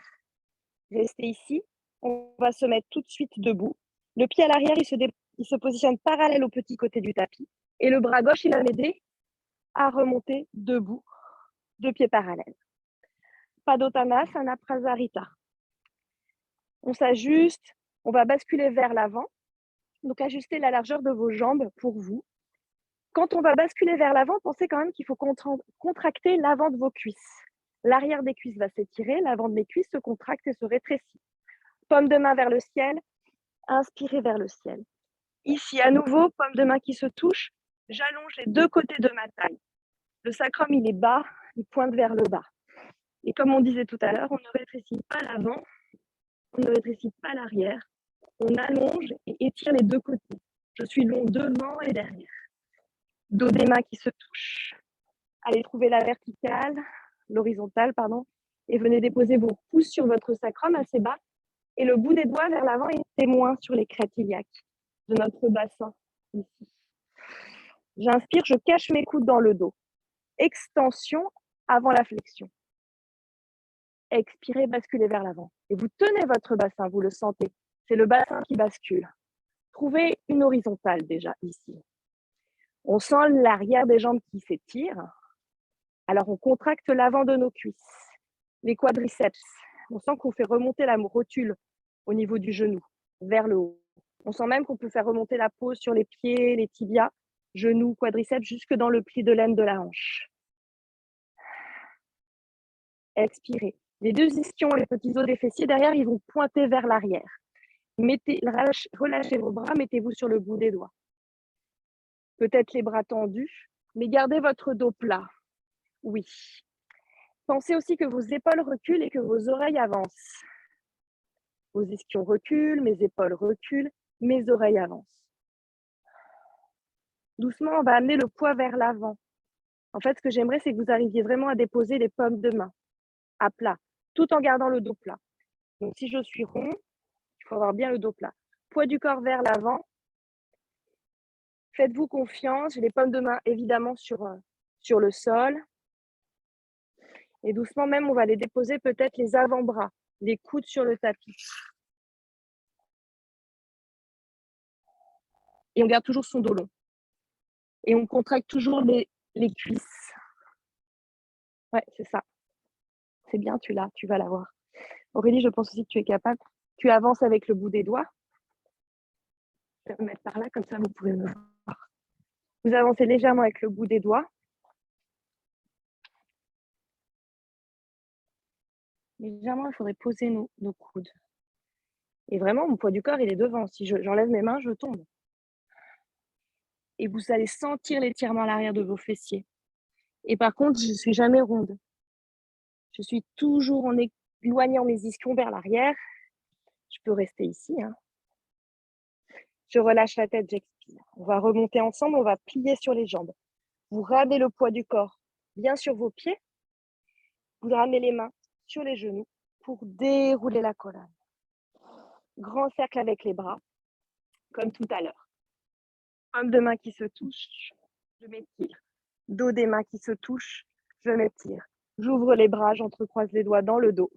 Restez ici. On va se mettre tout de suite debout. Le pied à l'arrière, il se positionne parallèle au petit côté du tapis. Et le bras gauche, il va m'aider à remonter debout, deux pieds parallèles. Padottanasana Prasarita. On s'ajuste, on va basculer vers l'avant. Donc, ajustez la largeur de vos jambes pour vous. Quand on va basculer vers l'avant, pensez quand même qu'il faut contracter l'avant de vos cuisses. L'arrière des cuisses va s'étirer, l'avant de mes cuisses se contracte et se rétrécit. Paume de main vers le ciel, inspirez vers le ciel. Ici, à nouveau, paume de main qui se touche, j'allonge les deux côtés de ma taille. Le sacrum, il est bas, il pointe vers le bas. Et comme on disait tout à l'heure, on ne rétrécit pas l'avant, on ne rétrécit pas l'arrière, on allonge et étire les deux côtés. Je suis long devant et derrière. Dos des mains qui se touchent. Allez trouver la verticale, l'horizontale, pardon, et venez déposer vos pouces sur votre sacrum assez bas et le bout des doigts vers l'avant et témoin sur les crêtes iliaques de notre bassin ici. J'inspire, je cache mes coudes dans le dos. Extension avant la flexion. Expirez, basculez vers l'avant. Et vous tenez votre bassin, vous le sentez. C'est le bassin qui bascule. Trouvez une horizontale déjà ici. On sent l'arrière des jambes qui s'étire. Alors, on contracte l'avant de nos cuisses, les quadriceps. On sent qu'on fait remonter la rotule au niveau du genou, vers le haut. On sent même qu'on peut faire remonter la peau sur les pieds, les tibias, genoux, quadriceps, jusque dans le pli de laine de la hanche. Expirez. Les deux ischions, les petits os des fessiers, derrière, ils vont pointer vers l'arrière. Relâchez vos bras, mettez-vous sur le bout des doigts. Peut-être les bras tendus, mais gardez votre dos plat. Oui. Pensez aussi que vos épaules reculent et que vos oreilles avancent. Vos ischions reculent, mes épaules reculent, mes oreilles avancent. Doucement, on va amener le poids vers l'avant. En fait, ce que j'aimerais, c'est que vous arriviez vraiment à déposer les paumes de main à plat, tout en gardant le dos plat. Donc, si je suis rond, il faut avoir bien le dos plat. Poids du corps vers l'avant. Faites-vous confiance. J'ai les paumes de main, évidemment, sur le sol. Et doucement, même, on va les déposer peut-être les avant-bras, les coudes sur le tapis. Et on garde toujours son dos long. Et on contracte toujours les cuisses. Ouais, c'est ça. C'est bien, tu vas l'avoir. Aurélie, je pense aussi que tu es capable. Tu avances avec le bout des doigts. Je vais me mettre par là, comme ça vous pouvez me voir. Vous avancez légèrement avec le bout des doigts. Légèrement, il faudrait poser nos coudes. Et vraiment, mon poids du corps, il est devant. Si j'enlève mes mains, je tombe. Et vous allez sentir l'étirement à l'arrière de vos fessiers. Et par contre, je ne suis jamais ronde. Je suis toujours en éloignant mes ischions vers l'arrière. Je peux rester ici. Hein. Je relâche la tête, j'expire. On va remonter ensemble, on va plier sur les jambes. Vous ramenez le poids du corps bien sur vos pieds. Vous ramenez les mains sur les genoux pour dérouler la colonne. Grand cercle avec les bras, comme tout à l'heure. Paume de main qui se touche, je m'étire. Dos des mains qui se touchent, je m'étire. J'ouvre les bras, j'entrecroise les doigts dans le dos.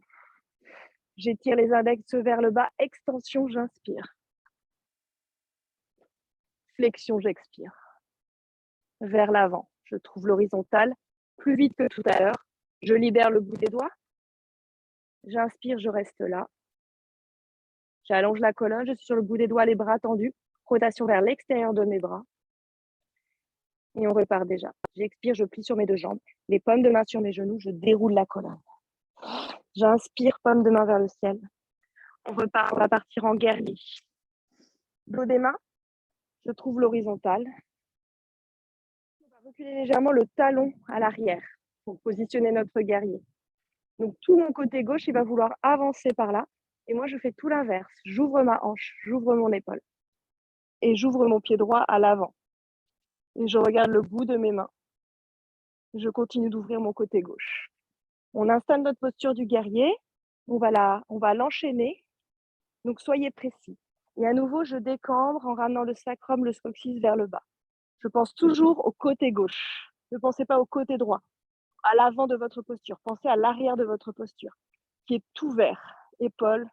J'étire les index vers le bas, extension, j'inspire. Flexion, j'expire. Vers l'avant, je trouve l'horizontale plus vite que tout à l'heure. Je libère le bout des doigts. J'inspire, je reste là. J'allonge la colonne, je suis sur le bout des doigts, les bras tendus. Rotation vers l'extérieur de mes bras. Et on repart déjà. J'expire, je plie sur mes deux jambes. Les paumes de main sur mes genoux, je déroule la colonne. J'inspire, paume de main vers le ciel. On repart, on va partir en guerrier. Dos des mains, je trouve l'horizontale. On va reculer légèrement le talon à l'arrière pour positionner notre guerrier. Donc tout mon côté gauche, il va vouloir avancer par là. Et moi, je fais tout l'inverse. J'ouvre ma hanche, j'ouvre mon épaule. Et j'ouvre mon pied droit à l'avant. Et je regarde le bout de mes mains. Je continue d'ouvrir mon côté gauche. On installe notre posture du guerrier. On va l'enchaîner. Donc, soyez précis. Et à nouveau, je décambre en ramenant le sacrum, le coccyx vers le bas. Je pense toujours au côté gauche. Ne pensez pas au côté droit, à l'avant de votre posture. Pensez à l'arrière de votre posture, qui est ouvert, épaules,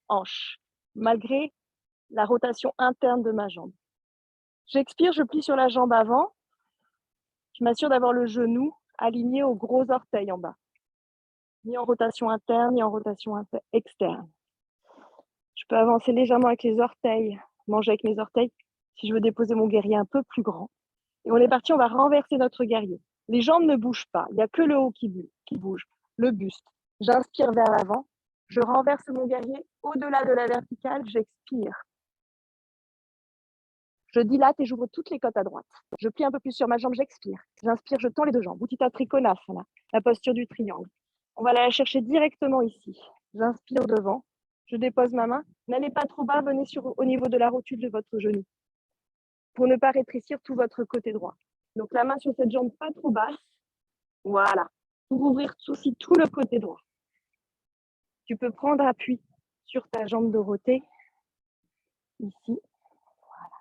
hanches, malgré la rotation interne de ma jambe. J'expire, je plie sur la jambe avant. Je m'assure d'avoir le genou aligné au gros orteil en bas. Ni en rotation interne, ni en rotation externe. Je peux avancer légèrement avec les orteils, manger avec mes orteils, si je veux déposer mon guerrier un peu plus grand. Et on est parti, on va renverser notre guerrier. Les jambes ne bougent pas, il n'y a que le haut qui bouge, le buste. J'inspire vers l'avant, je renverse mon guerrier au-delà de la verticale, j'expire. Je dilate et j'ouvre toutes les côtes à droite. Je plie un peu plus sur ma jambe, j'expire. J'inspire, je tends les deux jambes. Uttita Trikonasana, la posture du triangle. On va aller la chercher directement ici. J'inspire devant. Je dépose ma main. N'allez pas trop bas, venez au niveau de la rotule de votre genou pour ne pas rétrécir tout votre côté droit. Donc la main sur cette jambe pas trop basse. Voilà. Pour ouvrir aussi tout le côté droit. Tu peux prendre appui sur ta jambe Dorothée. Ici. Voilà.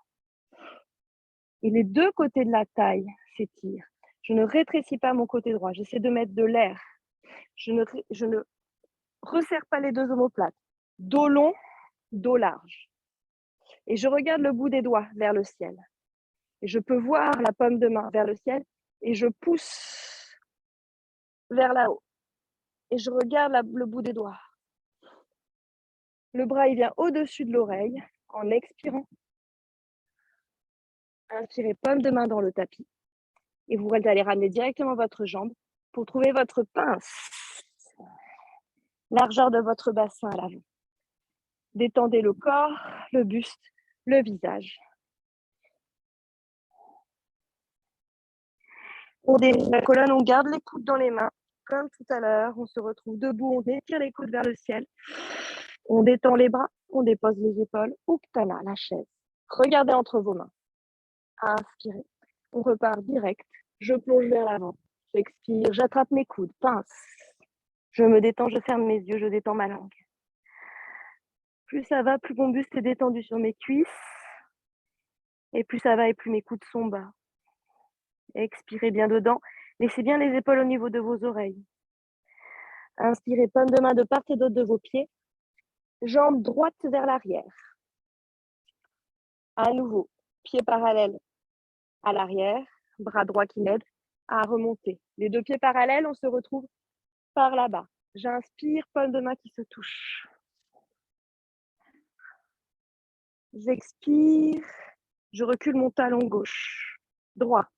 Et les deux côtés de la taille s'étirent. Je ne rétrécis pas mon côté droit. J'essaie de mettre de l'air. Je ne resserre pas les deux omoplates. Dos long, dos large. Et je regarde le bout des doigts vers le ciel. Et je peux voir la paume de main vers le ciel et je pousse vers là-haut. Et je regarde le bout des doigts. Le bras, il vient au-dessus de l'oreille en expirant. Inspirez, paume de main dans le tapis. Et vous allez ramener directement votre jambe pour trouver votre pince. Largeur de votre bassin à l'avant. Détendez le corps, le buste, le visage. On dérige la colonne, on garde les coudes dans les mains. Comme tout à l'heure, on se retrouve debout, on étire les coudes vers le ciel. On détend les bras, on dépose les épaules. Uttanasana, la chaise. Regardez entre vos mains. Inspirez. On repart direct. Je plonge vers l'avant. J'expire, j'attrape mes coudes, pince. Je me détends, je ferme mes yeux, je détends ma langue. Plus ça va, plus mon buste est détendu sur mes cuisses. Et plus ça va, et plus mes coudes sont bas. Expirez bien dedans. Laissez bien les épaules au niveau de vos oreilles. Inspirez, paume de main de part et d'autre de vos pieds. Jambes droites vers l'arrière. À nouveau, pieds parallèles à l'arrière, bras droit qui m'aide à remonter. Les deux pieds parallèles, on se retrouve par là-bas. J'inspire, paume de main qui se touche. J'expire, je recule mon talon gauche, droit,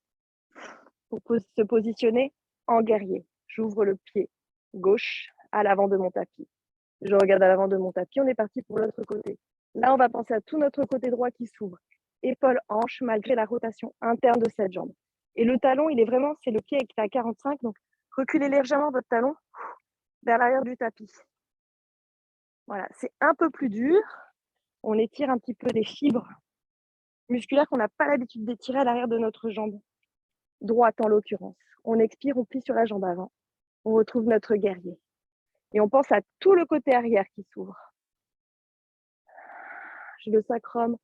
pour se positionner en guerrier. J'ouvre le pied gauche à l'avant de mon tapis. Je regarde à l'avant de mon tapis, on est parti pour l'autre côté. Là, on va penser à tout notre côté droit qui s'ouvre. Épaule, hanche, malgré la rotation interne de cette jambe. Et le talon, c'est le pied qui est à 45, donc reculez légèrement votre talon vers l'arrière du tapis. Voilà, c'est un peu plus dur. On étire un petit peu des fibres musculaires qu'on n'a pas l'habitude d'étirer à l'arrière de notre jambe droite en l'occurrence. On expire, on plie sur la jambe avant. On retrouve notre guerrier. Et on pense à tout le côté arrière qui s'ouvre. J'ai le sacrum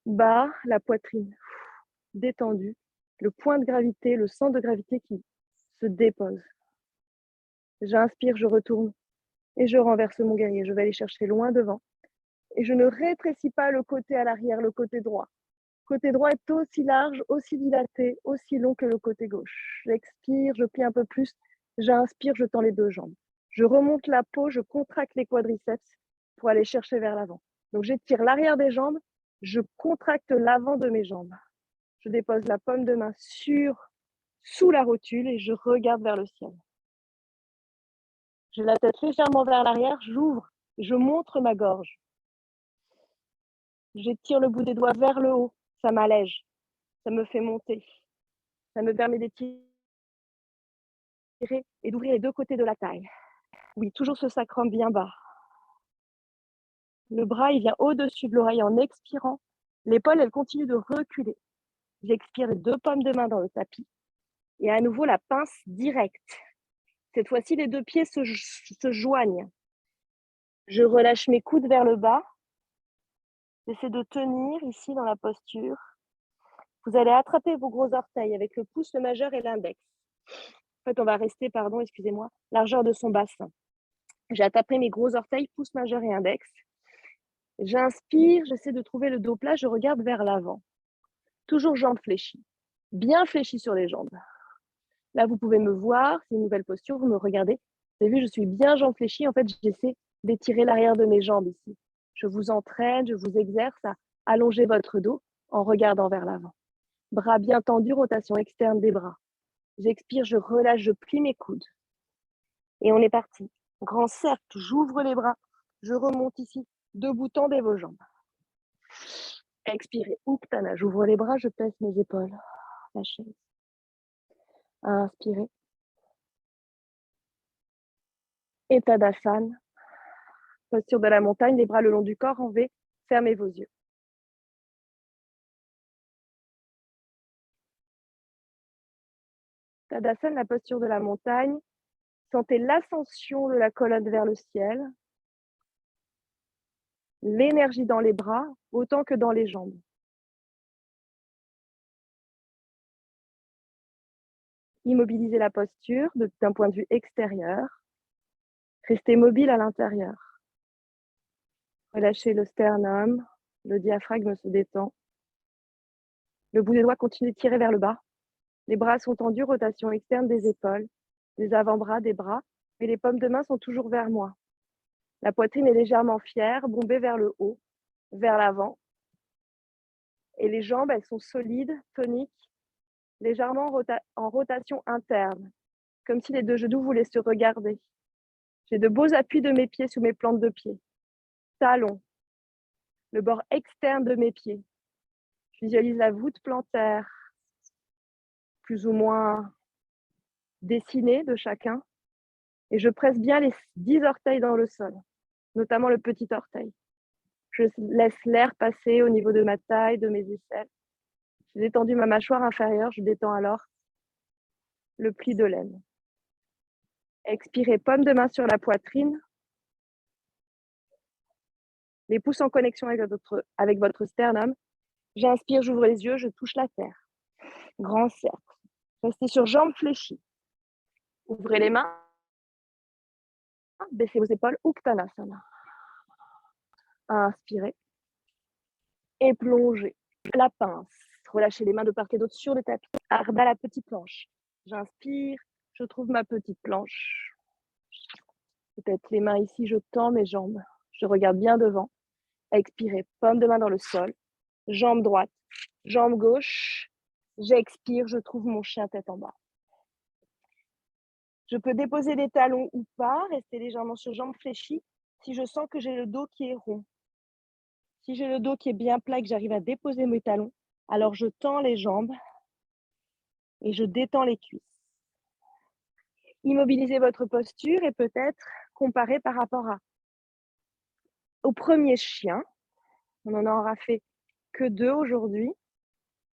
bas, la poitrine détendue, le point de gravité, le centre de gravité qui se dépose. J'inspire, je retourne et je renverse mon guerrier. Je vais aller chercher loin devant. Et je ne rétrécis pas le côté à l'arrière, le côté droit. Le côté droit est aussi large, aussi dilaté, aussi long que le côté gauche. J'expire, je plie un peu plus. J'inspire, je tends les deux jambes. Je remonte la peau, je contracte les quadriceps pour aller chercher vers l'avant. Donc j'étire l'arrière des jambes, je contracte l'avant de mes jambes. Je dépose la paume de main sous la rotule et je regarde vers le ciel. J'ai la tête légèrement vers l'arrière, j'ouvre, je montre ma gorge. J'étire le bout des doigts vers le haut, ça m'allège, ça me fait monter. Ça me permet d'étirer et d'ouvrir les deux côtés de la taille. Oui, toujours ce sacrum bien bas. Le bras, il vient au-dessus de l'oreille en expirant. L'épaule, elle continue de reculer. J'expire les deux paumes de main dans le tapis. Et à nouveau, la pince directe. Cette fois-ci, les deux pieds se joignent. Je relâche mes coudes vers le bas. J'essaie de tenir ici dans la posture. Vous allez attraper vos gros orteils avec le pouce, le majeur et l'index. En fait, on va rester, largeur de son bassin. J'ai attaqué mes gros orteils, pouce majeur et index. J'inspire, j'essaie de trouver le dos plat, je regarde vers l'avant. Toujours jambes fléchies, bien fléchies sur les jambes. Là, vous pouvez me voir, c'est une nouvelle posture, vous me regardez. Vous avez vu, je suis bien jambes fléchies. En fait, j'essaie d'étirer l'arrière de mes jambes ici. Je vous entraîne, je vous exerce à allonger votre dos en regardant vers l'avant. Bras bien tendus, rotation externe des bras. J'expire, je relâche, je plie mes coudes. Et on est parti. Grand cercle, j'ouvre les bras, je remonte ici. Debout, tendez vos jambes. Expirez, Uttanasana. J'ouvre les bras, je pèse mes épaules. La chaise. Inspirez. Et Tadasana. Posture de la montagne, les bras le long du corps en V. Fermez vos yeux. Tadasana, la posture de la montagne. Sentez l'ascension de la colonne vers le ciel. L'énergie dans les bras autant que dans les jambes. Immobilisez la posture d'un point de vue extérieur. Restez mobile à l'intérieur. Relâchez le sternum, le diaphragme se détend. Le bout des doigts continue de tirer vers le bas. Les bras sont tendus, rotation externe des épaules, des avant-bras, des bras, et les paumes de main sont toujours vers moi. La poitrine est légèrement fière, bombée vers le haut, vers l'avant. Et les jambes, elles sont solides, toniques, légèrement en rotation interne, comme si les deux genoux voulaient se regarder. J'ai de beaux appuis de mes pieds sous mes plantes de pied. Talons, le bord externe de mes pieds. Je visualise la voûte plantaire, plus ou moins dessinée de chacun. Et je presse bien les 10 orteils dans le sol, notamment le petit orteil. Je laisse l'air passer au niveau de ma taille, de mes aisselles. J'ai détendu ma mâchoire inférieure, je détends alors le pli de l'aine. Expirez, paume de main sur la poitrine. Les pouces en connexion avec votre sternum. J'inspire, j'ouvre les yeux, je touche la terre. Grand cercle. Restez sur jambes fléchies. Ouvrez les mains. Baissez vos épaules. Uttanasana. Inspirez. Et plongez. La pince. Relâchez les mains de part et d'autre sur le tapis. Ardha la petite planche. J'inspire. Je trouve ma petite planche. Peut-être les mains ici, je tends mes jambes. Je regarde bien devant. Expirez. Paume de main dans le sol. Jambe droite. Jambe gauche. J'expire. Je trouve mon chien tête en bas. Je peux déposer les talons ou pas, rester légèrement sur jambes fléchies si je sens que j'ai le dos qui est rond. Si j'ai le dos qui est bien plat et que j'arrive à déposer mes talons, alors je tends les jambes et je détends les cuisses. Immobilisez votre posture et peut-être comparer par rapport au premier chien. On n'en aura fait que 2 aujourd'hui.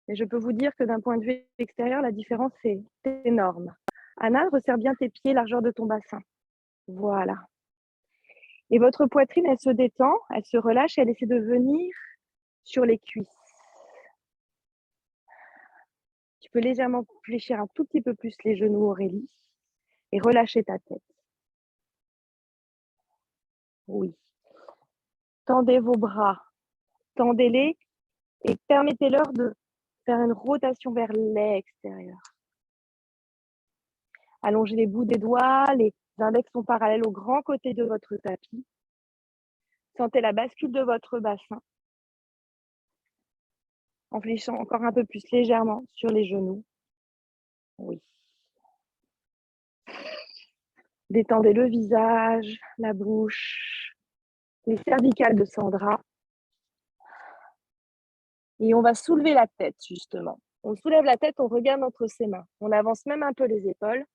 Mais je peux vous dire que d'un point de vue extérieur, la différence est énorme. Anna, resserre bien tes pieds, largeur de ton bassin. Voilà. Et votre poitrine, elle se détend, elle se relâche, elle essaie de venir sur les cuisses. Tu peux légèrement fléchir un tout petit peu plus les genoux, Aurélie, et relâcher ta tête. Oui. Tendez vos bras, tendez-les et permettez-leur de faire une rotation vers l'extérieur. Allongez les bouts des doigts, les index sont parallèles au grand côté de votre tapis. Sentez la bascule de votre bassin. En fléchant encore un peu plus légèrement sur les genoux. Oui. Détendez le visage, la bouche, les cervicales de Sandra. Et on va soulever la tête, justement. On soulève la tête, on regarde entre ses mains. On avance même un peu les épaules.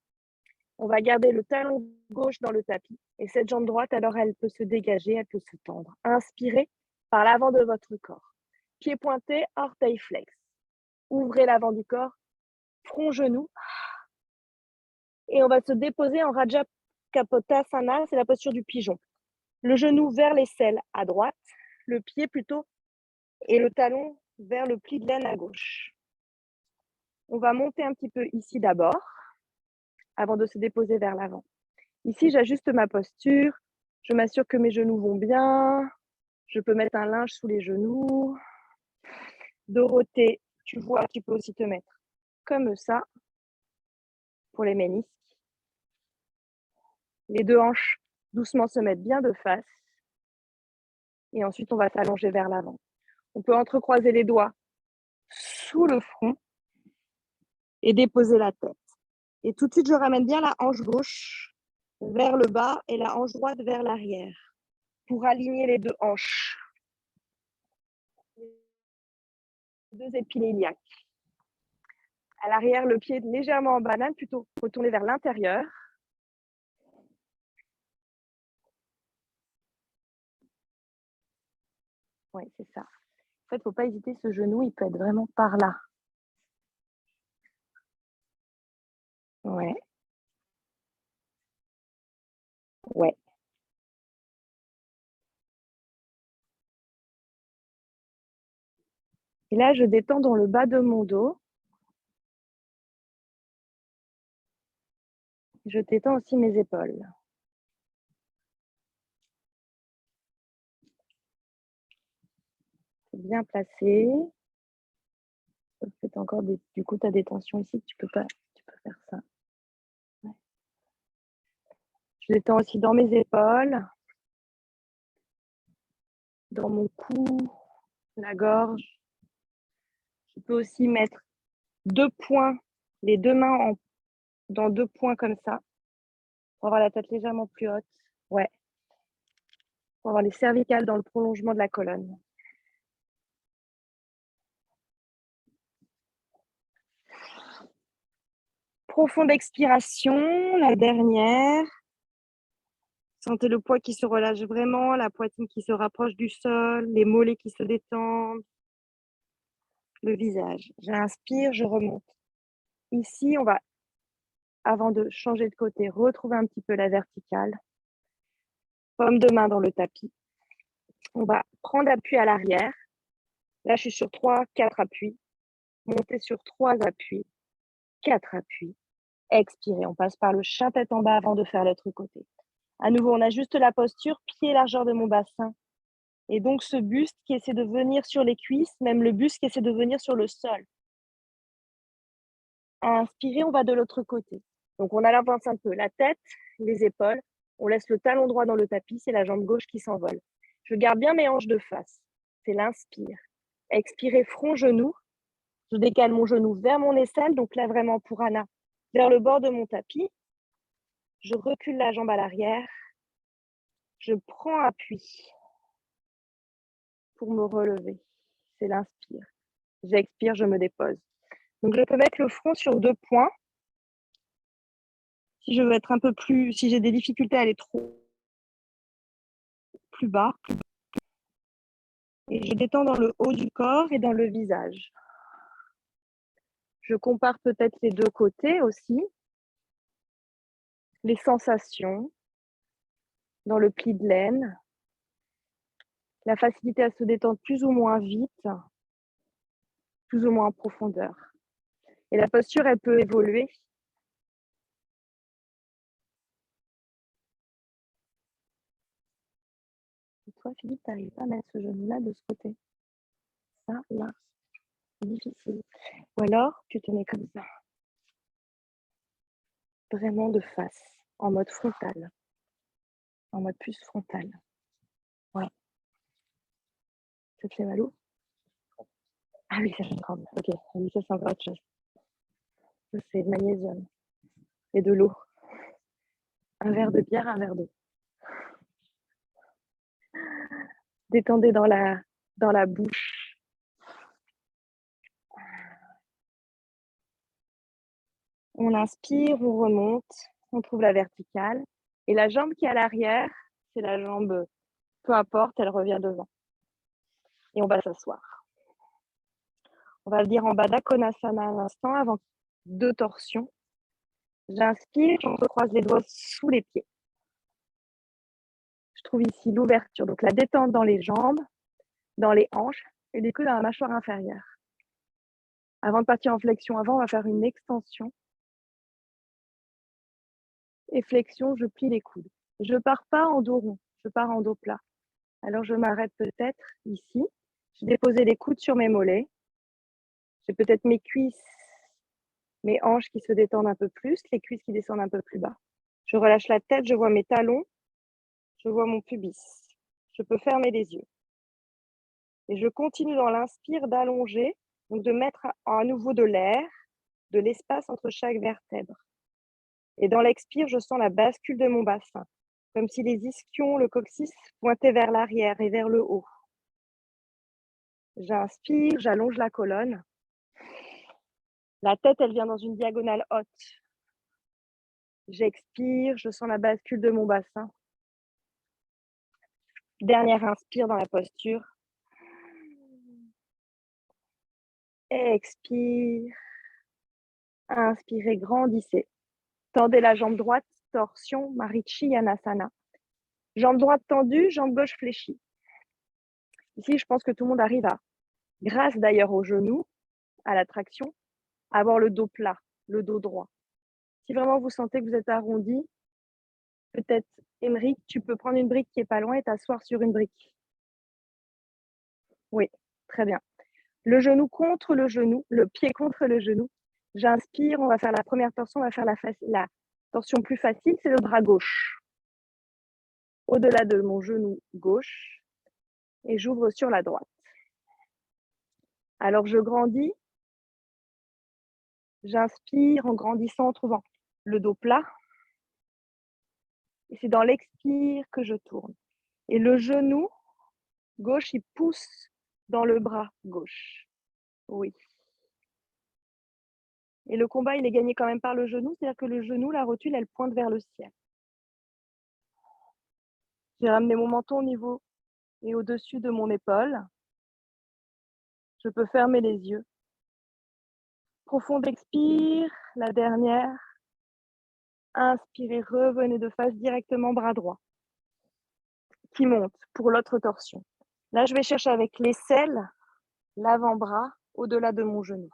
On va garder le talon gauche dans le tapis. Et cette jambe droite, alors, elle peut se dégager, elle peut se tendre. Inspirez par l'avant de votre corps. Pied pointé, orteil flex. Ouvrez l'avant du corps, front, genou. Et on va se déposer en Raja Kapotasana, c'est la posture du pigeon. Le genou vers l'aisselle à droite, le pied plutôt, et le talon vers le pli de laine à gauche. On va monter un petit peu ici d'abord, avant de se déposer vers l'avant. Ici, j'ajuste ma posture, je m'assure que mes genoux vont bien, je peux mettre un linge sous les genoux. Dorothée, tu vois, tu peux aussi te mettre comme ça, pour les ménisques. Les 2 hanches doucement se mettent bien de face. Et ensuite, on va s'allonger vers l'avant. On peut entrecroiser les doigts sous le front et déposer la tête. Et tout de suite, je ramène bien la hanche gauche vers le bas et la hanche droite vers l'arrière pour aligner les 2 hanches. Les 2 épaules iliaques. À l'arrière, le pied légèrement en banane, plutôt retourné vers l'intérieur. Oui, c'est ça. En fait, il ne faut pas hésiter, ce genou, il peut être vraiment par là. Ouais. Ouais. Et là, je détends dans le bas de mon dos. Je détends aussi mes épaules. C'est bien placé. Peut-être encore du coup, tu as des tensions ici, tu peux faire ça. Ouais. Je détends aussi dans mes épaules, dans mon cou, la gorge. Je peux aussi mettre 2 points, les 2 mains dans 2 points comme ça, pour avoir la tête légèrement plus haute. Ouais. Pour avoir les cervicales dans le prolongement de la colonne. Profonde expiration, la dernière. Sentez le poids qui se relâche vraiment, la poitrine qui se rapproche du sol, les mollets qui se détendent. le visage. J'inspire, je remonte. Ici, on va, avant de changer de côté, retrouver un petit peu la verticale. Paume de main dans le tapis. On va prendre appui à l'arrière. Là, je suis sur 3, 4 appuis. Monter sur 3 appuis, 4 appuis. Expirer, on passe par le chien tête en bas avant de faire l'autre côté. À nouveau, on ajuste la posture, pied largeur de mon bassin. Et donc, ce buste qui essaie de venir sur les cuisses, même le buste qui essaie de venir sur le sol. À inspirer, on va de l'autre côté. Donc, on avance un peu la tête, les épaules. On laisse le talon droit dans le tapis, c'est la jambe gauche qui s'envole. Je garde bien mes hanches de face. C'est l'inspire. Expirez, front, genou. Je décale mon genou vers mon aisselle, donc là vraiment pour Anna, vers le bord de mon tapis. Je recule la jambe à l'arrière. Je prends appui pour me relever. C'est l'inspire. J'expire, je me dépose. Donc je peux mettre le front sur 2 points. Si je veux être un peu plus, si j'ai des difficultés à aller trop plus bas. Et je détends dans le haut du corps et dans le visage. Je compare peut-être les deux côtés aussi. Les sensations dans le pli de laine. La facilité à se détendre plus ou moins vite, plus ou moins en profondeur. Et la posture, elle peut évoluer. Et toi, Philippe, tu n'arrives pas à mettre ce genou-là de ce côté. Ça, là, c'est difficile. Ou alors, tu te mets comme ça. Vraiment de face, en mode frontal. En mode plus frontal. Ouais. Ça te fait mal où? Ah oui, ça fait une crampe. Ok, oui, ça c'est encore autre chose. Ça, c'est le magnésium et de l'eau. Un verre de bière, un verre d'eau. Détendez dans la bouche. On inspire, on remonte, on trouve la verticale. Et la jambe qui est à l'arrière, c'est la jambe, peu importe, elle revient devant. Et on va s'asseoir. On va venir en Baddha Konasana un instant avant 2 torsions. J'inspire, je recroise les doigts sous les pieds. Je trouve ici l'ouverture, donc la détente dans les jambes, dans les hanches et des coudes dans la mâchoire inférieure. Avant de partir en flexion avant, on va faire une extension. Et flexion, je plie les coudes. Je ne pars pas en dos rond, je pars en dos plat. Alors, je m'arrête peut-être ici. J'ai déposé les coudes sur mes mollets. J'ai peut-être mes cuisses, mes hanches qui se détendent un peu plus, les cuisses qui descendent un peu plus bas. Je relâche la tête, je vois mes talons, je vois mon pubis. Je peux fermer les yeux. Et je continue dans l'inspire d'allonger, donc de mettre à nouveau de l'air, de l'espace entre chaque vertèbre. Et dans l'expire, je sens la bascule de mon bassin, comme si les ischions, le coccyx pointaient vers l'arrière et vers le haut. J'inspire, j'allonge la colonne. La tête, elle vient dans une diagonale haute. J'expire, je sens la bascule de mon bassin. Dernière inspire dans la posture. Expire. Inspirez, grandissez. Tendez la jambe droite, torsion, Marichi Yanasana. Jambe droite tendue, jambe gauche fléchie. Ici, je pense que tout le monde arrive à, grâce d'ailleurs au genou, à la traction, à avoir le dos plat, le dos droit. Si vraiment vous sentez que vous êtes arrondi, peut-être, Émeric, tu peux prendre une brique qui est pas loin et t'asseoir sur une brique. Oui, très bien. Le genou contre le genou, le pied contre le genou. J'inspire, on va faire la première torsion, on va faire la torsion plus facile, c'est le bras gauche. Au-delà de mon genou gauche et j'ouvre sur la droite. Alors je grandis, j'inspire en grandissant, en trouvant le dos plat. Et c'est dans l'expire que je tourne. Et le genou gauche, il pousse dans le bras gauche. Oui. Et le combat, il est gagné quand même par le genou, c'est-à-dire que le genou, la rotule, elle pointe vers le ciel. J'ai ramené mon menton au niveau et au-dessus de mon épaule. Je peux fermer les yeux Profonde expire, la dernière. Inspirez, revenez de face directement, bras droit qui monte pour l'autre torsion. Là, je vais chercher avec l'aisselle l'avant-bras au-delà de mon genou.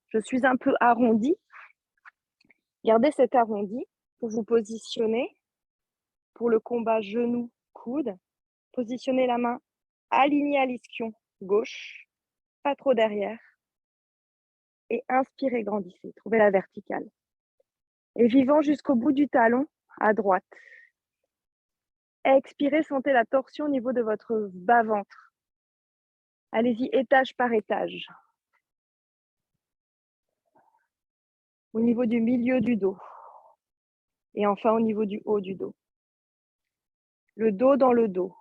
Je suis un peu arrondi. Gardez cet arrondi pour vous positionner pour le combat genou-coude. Positionnez la main alignée à l'ischio gauche, pas trop derrière. Et inspirez, grandissez. Trouvez la verticale. Et vivant jusqu'au bout du talon à droite. Expirez, sentez la torsion au niveau de votre bas-ventre. Allez-y étage par étage. Au niveau du milieu du dos. Et enfin au niveau du haut du dos. Le dos dans le dos.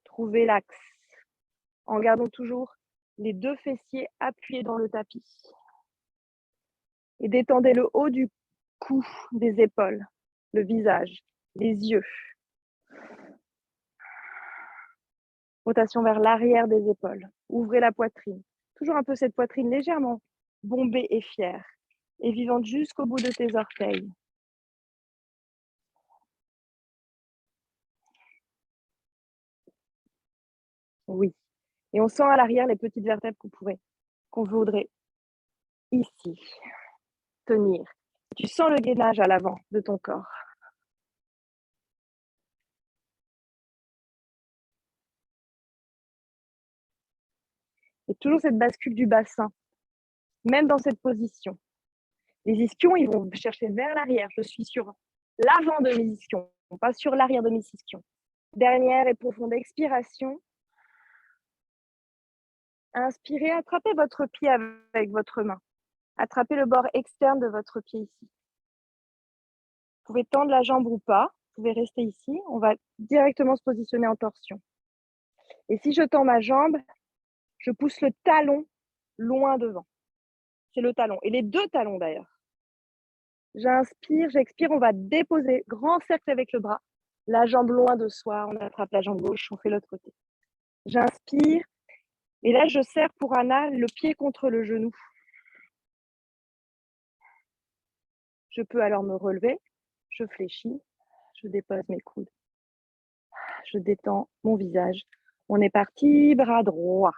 Trouvez l'axe. En gardant toujours les deux fessiers appuyés dans le tapis. Et détendez le haut du cou, des épaules, le visage, les yeux. Rotation vers l'arrière des épaules. Ouvrez la poitrine. Toujours un peu cette poitrine légèrement bombée et fière. Et vivante jusqu'au bout de tes orteils. Oui. Et on sent à l'arrière les petites vertèbres qu'on voudrait ici tenir. Tu sens le gainage à l'avant de ton corps. Et toujours cette bascule du bassin, même dans cette position. Les ischions, ils vont chercher vers l'arrière. Je suis sur l'avant de mes ischions, pas sur l'arrière de mes ischions. Dernière et profonde expiration. Inspirez, attrapez votre pied avec votre main. Attrapez le bord externe de votre pied ici. Vous pouvez tendre la jambe ou pas. Vous pouvez rester ici. On va directement se positionner en torsion. Et si je tends ma jambe, je pousse le talon loin devant. C'est le talon. Et les deux talons d'ailleurs. J'inspire, j'expire. On va déposer grand cercle avec le bras. La jambe loin de soi. On attrape la jambe gauche. On fait l'autre côté. J'inspire. Et là, je serre pour Anna le pied contre le genou. Je peux alors me relever. Je fléchis. Je dépose mes coudes. Je détends mon visage. On est parti, bras droit.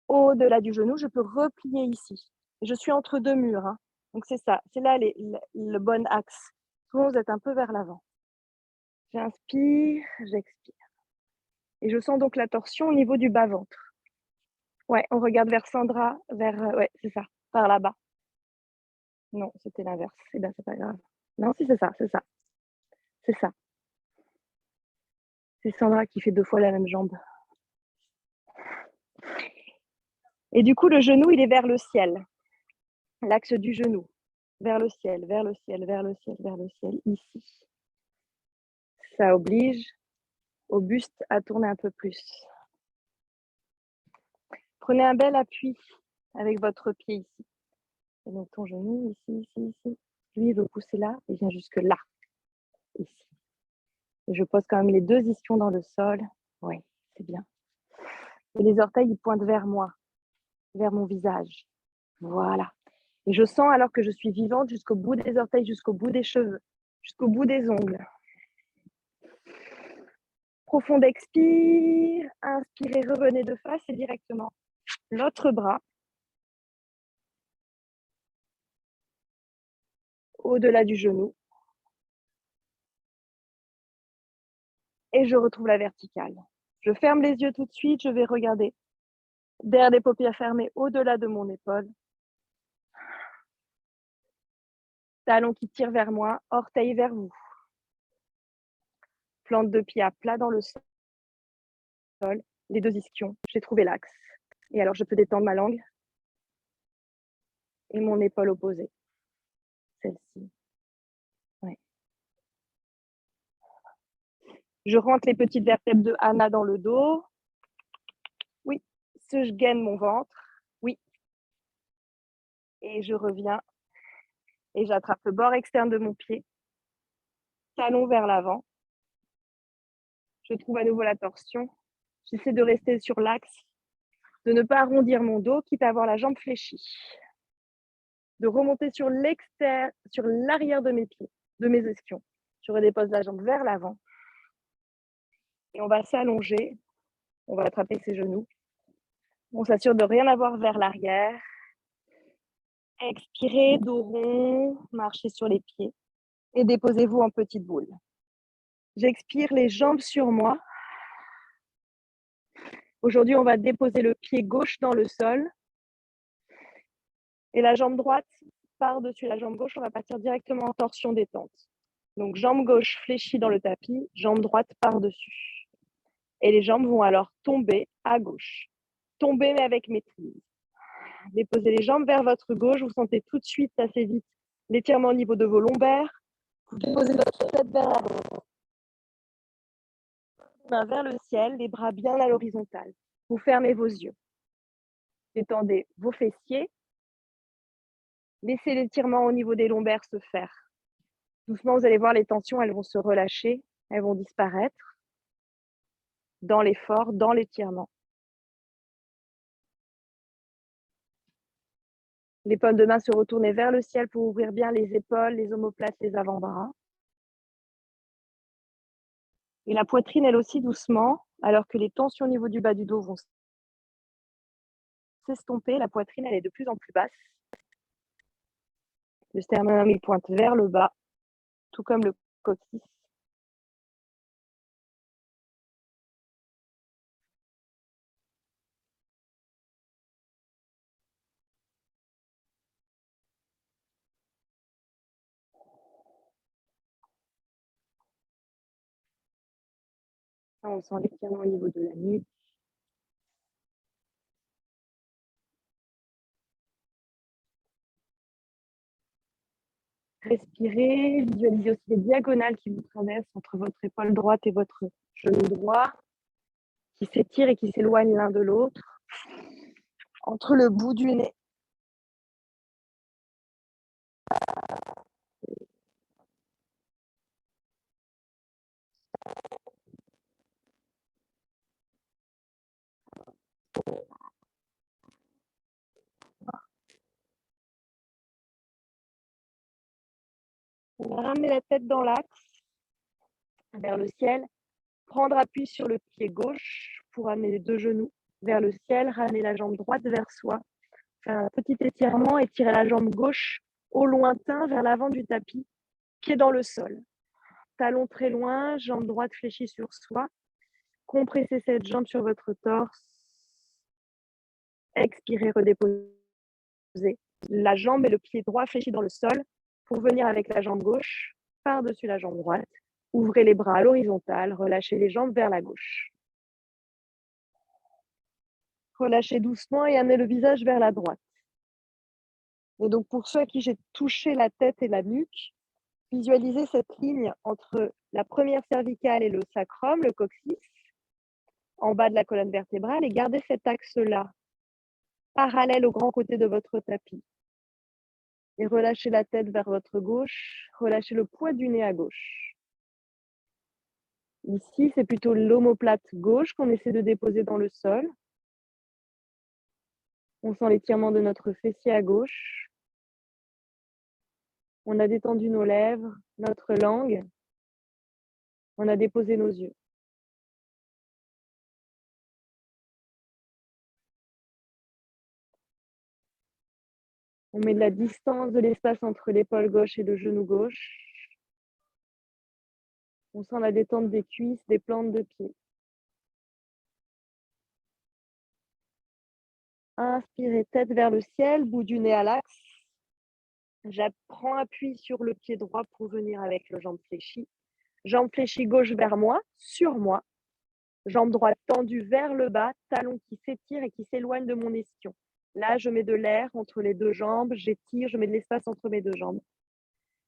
Au-delà du genou, je peux replier ici. Je suis entre deux murs. Hein. Donc c'est ça, c'est là le bon axe. Souvent, vous êtes un peu vers l'avant. J'inspire, j'expire. Et je sens donc la torsion au niveau du bas-ventre. Ouais, on regarde vers Sandra, ouais, c'est ça, par là-bas. Non, c'était l'inverse. Eh bien, c'est pas grave. Non, si, c'est ça, c'est ça. C'est ça. C'est Sandra qui fait 2 fois la même jambe. Et du coup, le genou, il est vers le ciel. L'axe du genou. Vers le ciel, vers le ciel, vers le ciel, vers le ciel, ici. Ça oblige au buste à tourner un peu plus. Prenez un bel appui avec votre pied ici. Et donc ton genou, ici, ici, ici. Lui, il veut pousser là, il vient jusque là, ici. Et je pose quand même les deux ischions dans le sol. Oui, c'est bien. Et les orteils, ils pointent vers moi, vers mon visage. Voilà. Et je sens alors que je suis vivante jusqu'au bout des orteils, jusqu'au bout des cheveux, jusqu'au bout des ongles. Profonde expire, inspirez, revenez de face et directement l'autre bras au-delà du genou. Et je retrouve la verticale. Je ferme les yeux tout de suite, je vais regarder derrière les paupières fermées au-delà de mon épaule. Talon qui tire vers moi, orteil vers vous. Plante de pied à plat dans le sol. Les deux ischions, j'ai trouvé l'axe. Et alors je peux détendre ma langue et mon épaule opposée. Celle-ci. Ouais. Je rentre les petites vertèbres de Anna dans le dos. Oui. Je gaine mon ventre. Oui. Et je reviens. Et j'attrape le bord externe de mon pied. Talon vers l'avant. Je trouve à nouveau la torsion. J'essaie de rester sur l'axe de ne pas arrondir mon dos, quitte à avoir la jambe fléchie. De remonter sur l'arrière de mes pieds, de mes ischions. Je redépose la jambe vers l'avant. Et on va s'allonger. On va attraper ses genoux. On s'assure de rien avoir vers l'arrière. Expirez, dos rond, marchez sur les pieds. Et déposez-vous en petite boule. J'expire les jambes sur moi. Aujourd'hui, on va déposer le pied gauche dans le sol. Et la jambe droite par-dessus la jambe gauche, on va partir directement en torsion détente. Donc, jambe gauche fléchie dans le tapis, jambe droite par-dessus. Et les jambes vont alors tomber à gauche. Tomber, mais avec maîtrise. Déposez les jambes vers votre gauche. Vous sentez tout de suite assez vite l'étirement au niveau de vos lombaires. Vous déposez votre tête vers l'avant. Mains vers le ciel, les bras bien à l'horizontale. Vous fermez vos yeux. Détendez vos fessiers. Laissez l'étirement au niveau des lombaires se faire. Doucement, vous allez voir les tensions, elles vont se relâcher, elles vont disparaître dans l'effort, dans l'étirement. Les paumes de main se retourner vers le ciel pour ouvrir bien les épaules, les omoplates, les avant-bras. Et la poitrine, elle aussi, doucement, alors que les tensions au niveau du bas du dos vont s'estomper. La poitrine, elle est de plus en plus basse. Le sternum, il pointe vers le bas, tout comme le coccyx. On sent l'étirement au niveau de la nuque. Respirez, visualisez aussi les diagonales qui vous traversent entre votre épaule droite et votre genou droit, qui s'étirent et qui s'éloignent l'un de l'autre, entre le bout du nez. On va ramener la tête dans l'axe, vers le ciel, prendre appui sur le pied gauche pour amener les deux genoux vers le ciel, ramener la jambe droite vers soi, faire un petit étirement et tirer la jambe gauche au lointain vers l'avant du tapis, pied dans le sol. Talon très loin, jambe droite fléchie sur soi. Compressez cette jambe sur votre torse. Expirez, redéposez. La jambe et le pied droit fléchis dans le sol pour venir avec la jambe gauche par-dessus la jambe droite. Ouvrez les bras à l'horizontale, relâchez les jambes vers la gauche. Relâchez doucement et amenez le visage vers la droite. Et donc pour ceux à qui j'ai touché la tête et la nuque, visualisez cette ligne entre la première cervicale et le sacrum, le coccyx, en bas de la colonne vertébrale, et gardez cet axe-là, parallèle au grand côté de votre tapis. Et relâchez la tête vers votre gauche, relâchez le poids du nez à gauche. Ici, c'est plutôt l'omoplate gauche qu'on essaie de déposer dans le sol. On sent l'étirement de notre fessier à gauche. On a détendu nos lèvres, notre langue. On a déposé nos yeux. On met de la distance, de l'espace entre l'épaule gauche et le genou gauche. On sent la détente des cuisses, des plantes de pied. Inspirez, tête vers le ciel, bout du nez à l'axe. Prends appui sur le pied droit pour venir avec la jambe fléchie. Jambe fléchie gauche vers moi, sur moi. Jambe droite tendue vers le bas, talon qui s'étire et qui s'éloigne de mon ischion. Là, je mets de l'air entre les deux jambes, j'étire, je mets de l'espace entre mes deux jambes.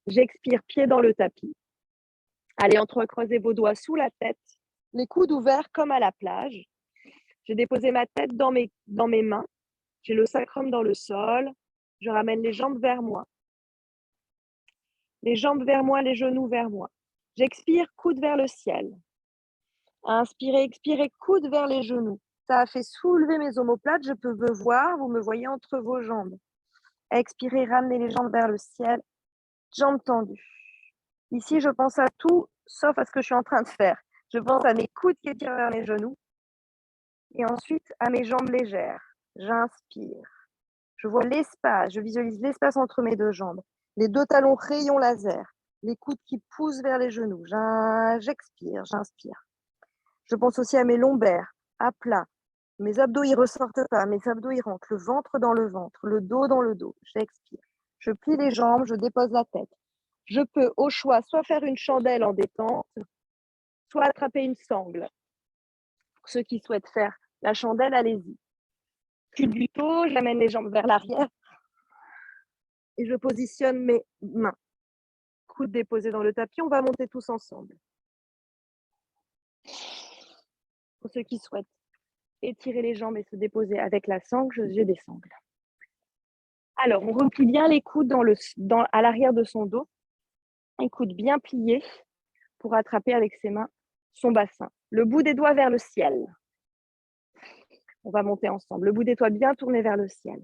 J'expire, pied dans le tapis. Allez, entrecroisez vos doigts sous la tête, les coudes ouverts comme à la plage. J'ai déposé ma tête dans mes mains. J'ai le sacrum dans le sol. Je ramène les jambes vers moi. Les jambes vers moi, les genoux vers moi. J'expire, coude vers le ciel. Inspirez, expirez, coude vers les genoux. Ça a fait soulever mes omoplates. Je peux me voir. Vous me voyez entre vos jambes. Expirez, ramenez les jambes vers le ciel. Jambes tendues. Ici, je pense à tout, sauf à ce que je suis en train de faire. Je pense à mes coudes qui tirent vers mes genoux. Et ensuite, à mes jambes légères. J'inspire. Je vois l'espace. Je visualise l'espace entre mes deux jambes. Les deux talons rayons laser. Les coudes qui poussent vers les genoux. J'expire, j'inspire. Je pense aussi à mes lombaires, à plat. Mes abdos, ils ressortent pas. Mes abdos, ils rentrent. Le ventre dans le ventre. Le dos dans le dos. J'expire. Je plie les jambes. Je dépose la tête. Je peux, au choix, soit faire une chandelle en détente, soit attraper une sangle. Pour ceux qui souhaitent faire la chandelle, allez-y. Culbuto, j'amène les jambes vers l'arrière et je positionne mes mains. Coudes déposés dans le tapis, on va monter tous ensemble. Pour ceux qui souhaitent étirer les jambes et se déposer avec la sangle, j'ai des sangles. Alors, on replie bien les coudes à l'arrière de son dos. Les coudes bien pliés pour attraper avec ses mains son bassin. Le bout des doigts vers le ciel. On va monter ensemble. Le bout des doigts bien tourné vers le ciel.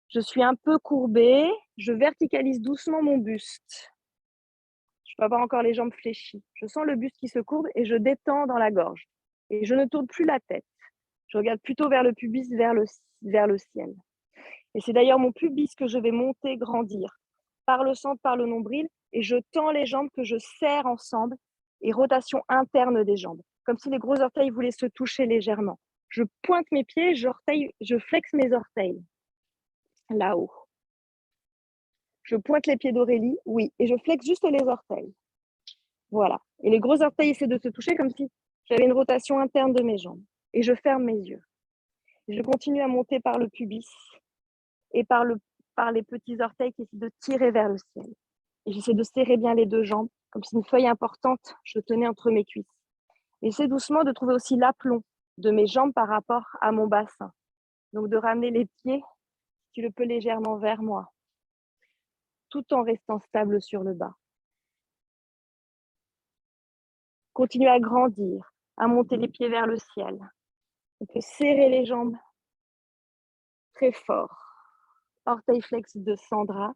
Je suis un peu courbée. Je verticalise doucement mon buste. Je peux avoir encore les jambes fléchies. Je sens le buste qui se courbe et je détends dans la gorge. Et je ne tourne plus la tête. Je regarde plutôt vers le pubis, vers le ciel. Et c'est d'ailleurs mon pubis que je vais monter, grandir. Par le centre, par le nombril. Et je tends les jambes que je serre ensemble. Et rotation interne des jambes. Comme si les gros orteils voulaient se toucher légèrement. Je pointe mes pieds, je flexe mes orteils. Là-haut. Je pointe les pieds d'Aurélie, oui. Et je flexe juste les orteils. Voilà. Et les gros orteils essaient de se toucher comme si j'avais une rotation interne de mes jambes. Et je ferme mes yeux. Et je continue à monter par le pubis et par les petits orteils qui essaient de tirer vers le ciel. Et j'essaie de serrer bien les deux jambes, comme si une feuille importante, je tenais entre mes cuisses. Et j'essaie doucement de trouver aussi l'aplomb de mes jambes par rapport à mon bassin. Donc de ramener les pieds, si tu le peux, légèrement vers moi, tout en restant stable sur le bas. Continue à grandir, à monter les pieds vers le ciel. On peut serrer les jambes très fort. Orteil flex de Sandra.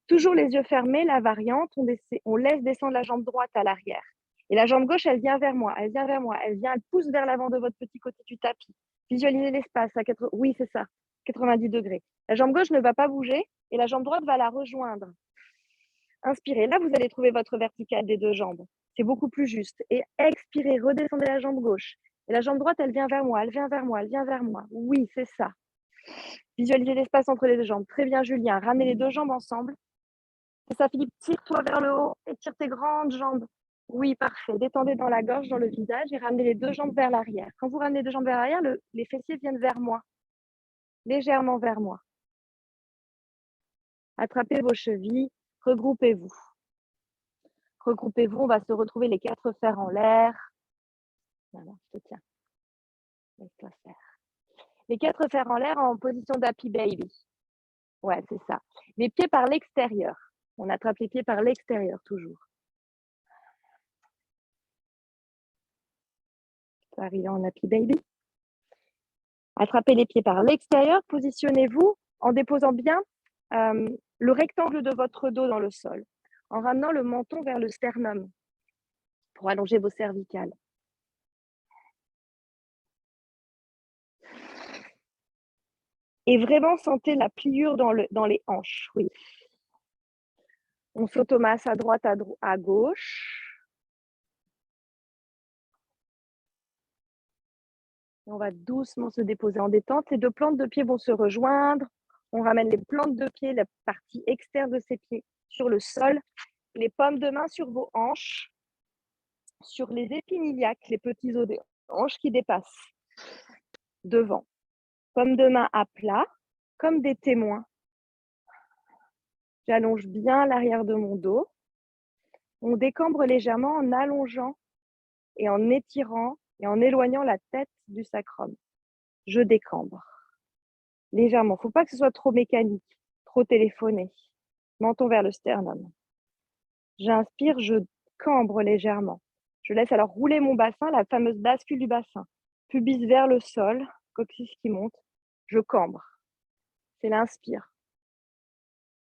Toujours les yeux fermés, la variante, on laisse descendre la jambe droite à l'arrière. Et la jambe gauche, elle vient vers moi, elle pousse vers l'avant de votre petit côté du tapis. Visualisez l'espace oui, c'est ça, 90 degrés. La jambe gauche ne va pas bouger et la jambe droite va la rejoindre. Inspirez, là, vous allez trouver votre verticale des deux jambes. C'est beaucoup plus juste. Et expirez, redescendez la jambe gauche. Et la jambe droite, elle vient vers moi, elle vient vers moi, elle vient vers moi. Oui, c'est ça. Visualisez l'espace entre les deux jambes. Très bien, Julien. Ramenez les deux jambes ensemble. C'est ça, Philippe. Tire-toi vers le haut et tire tes grandes jambes. Oui, parfait. Détendez dans la gorge, dans le visage et ramenez les deux jambes vers l'arrière. Quand vous ramenez les deux jambes vers l'arrière, les fessiers viennent vers moi. Légèrement vers moi. Attrapez vos chevilles. Regroupez-vous. Regroupez-vous. On va se retrouver les quatre fers en l'air. Voilà, je te tiens. Laisse-toi faire. Les quatre fers en l'air en position d'happy baby. Ouais, c'est ça. Les pieds par l'extérieur. On attrape les pieds par l'extérieur, toujours. Arrivez en happy baby. Attrapez les pieds par l'extérieur. Positionnez-vous en déposant bien le rectangle de votre dos dans le sol. En ramenant le menton vers le sternum pour allonger vos cervicales. Et vraiment, sentez la pliure dans les hanches. Oui. On s'automasse à droite, à gauche. Et on va doucement se déposer en détente. Les deux plantes de pied vont se rejoindre. On ramène les plantes de pied, la partie externe de ses pieds sur le sol. Les paumes de main sur vos hanches. Sur les épiniliaques, les petits os des hanches qui dépassent devant. Paumes de main à plat, comme des témoins. J'allonge bien l'arrière de mon dos. On décambre légèrement en allongeant et en étirant et en éloignant la tête du sacrum. Je décambre légèrement. Il ne faut pas que ce soit trop mécanique, trop téléphoné. Menton vers le sternum. J'inspire, je cambre légèrement. Je laisse alors rouler mon bassin, la fameuse bascule du bassin. Pubis vers le sol, coccyx qui monte. Je cambre. C'est l'inspire.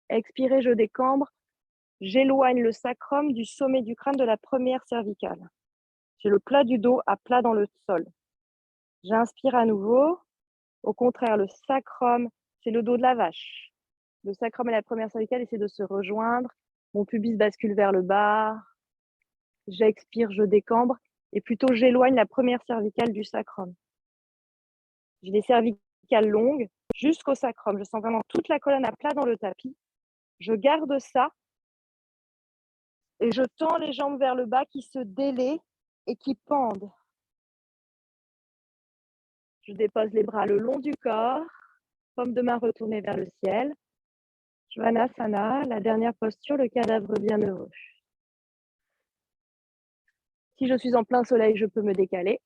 Expirez, je décambre. J'éloigne le sacrum du sommet du crâne de la première cervicale. J'ai le plat du dos à plat dans le sol. J'inspire à nouveau. Au contraire, le sacrum, c'est le dos de la vache. Le sacrum et la première cervicale essaient de se rejoindre. Mon pubis bascule vers le bas. J'expire, je décambre. Et plutôt, j'éloigne la première cervicale du sacrum. J'ai des cervicales longues jusqu'au sacrum. Je sens vraiment toute la colonne à plat dans le tapis. Je garde ça. Et je tends les jambes vers le bas qui se délaient et qui pendent. Je dépose les bras le long du corps, paume de main retournée vers le ciel. Svanasana, la dernière posture, le cadavre bienheureux. Si je suis en plein soleil, je peux me décaler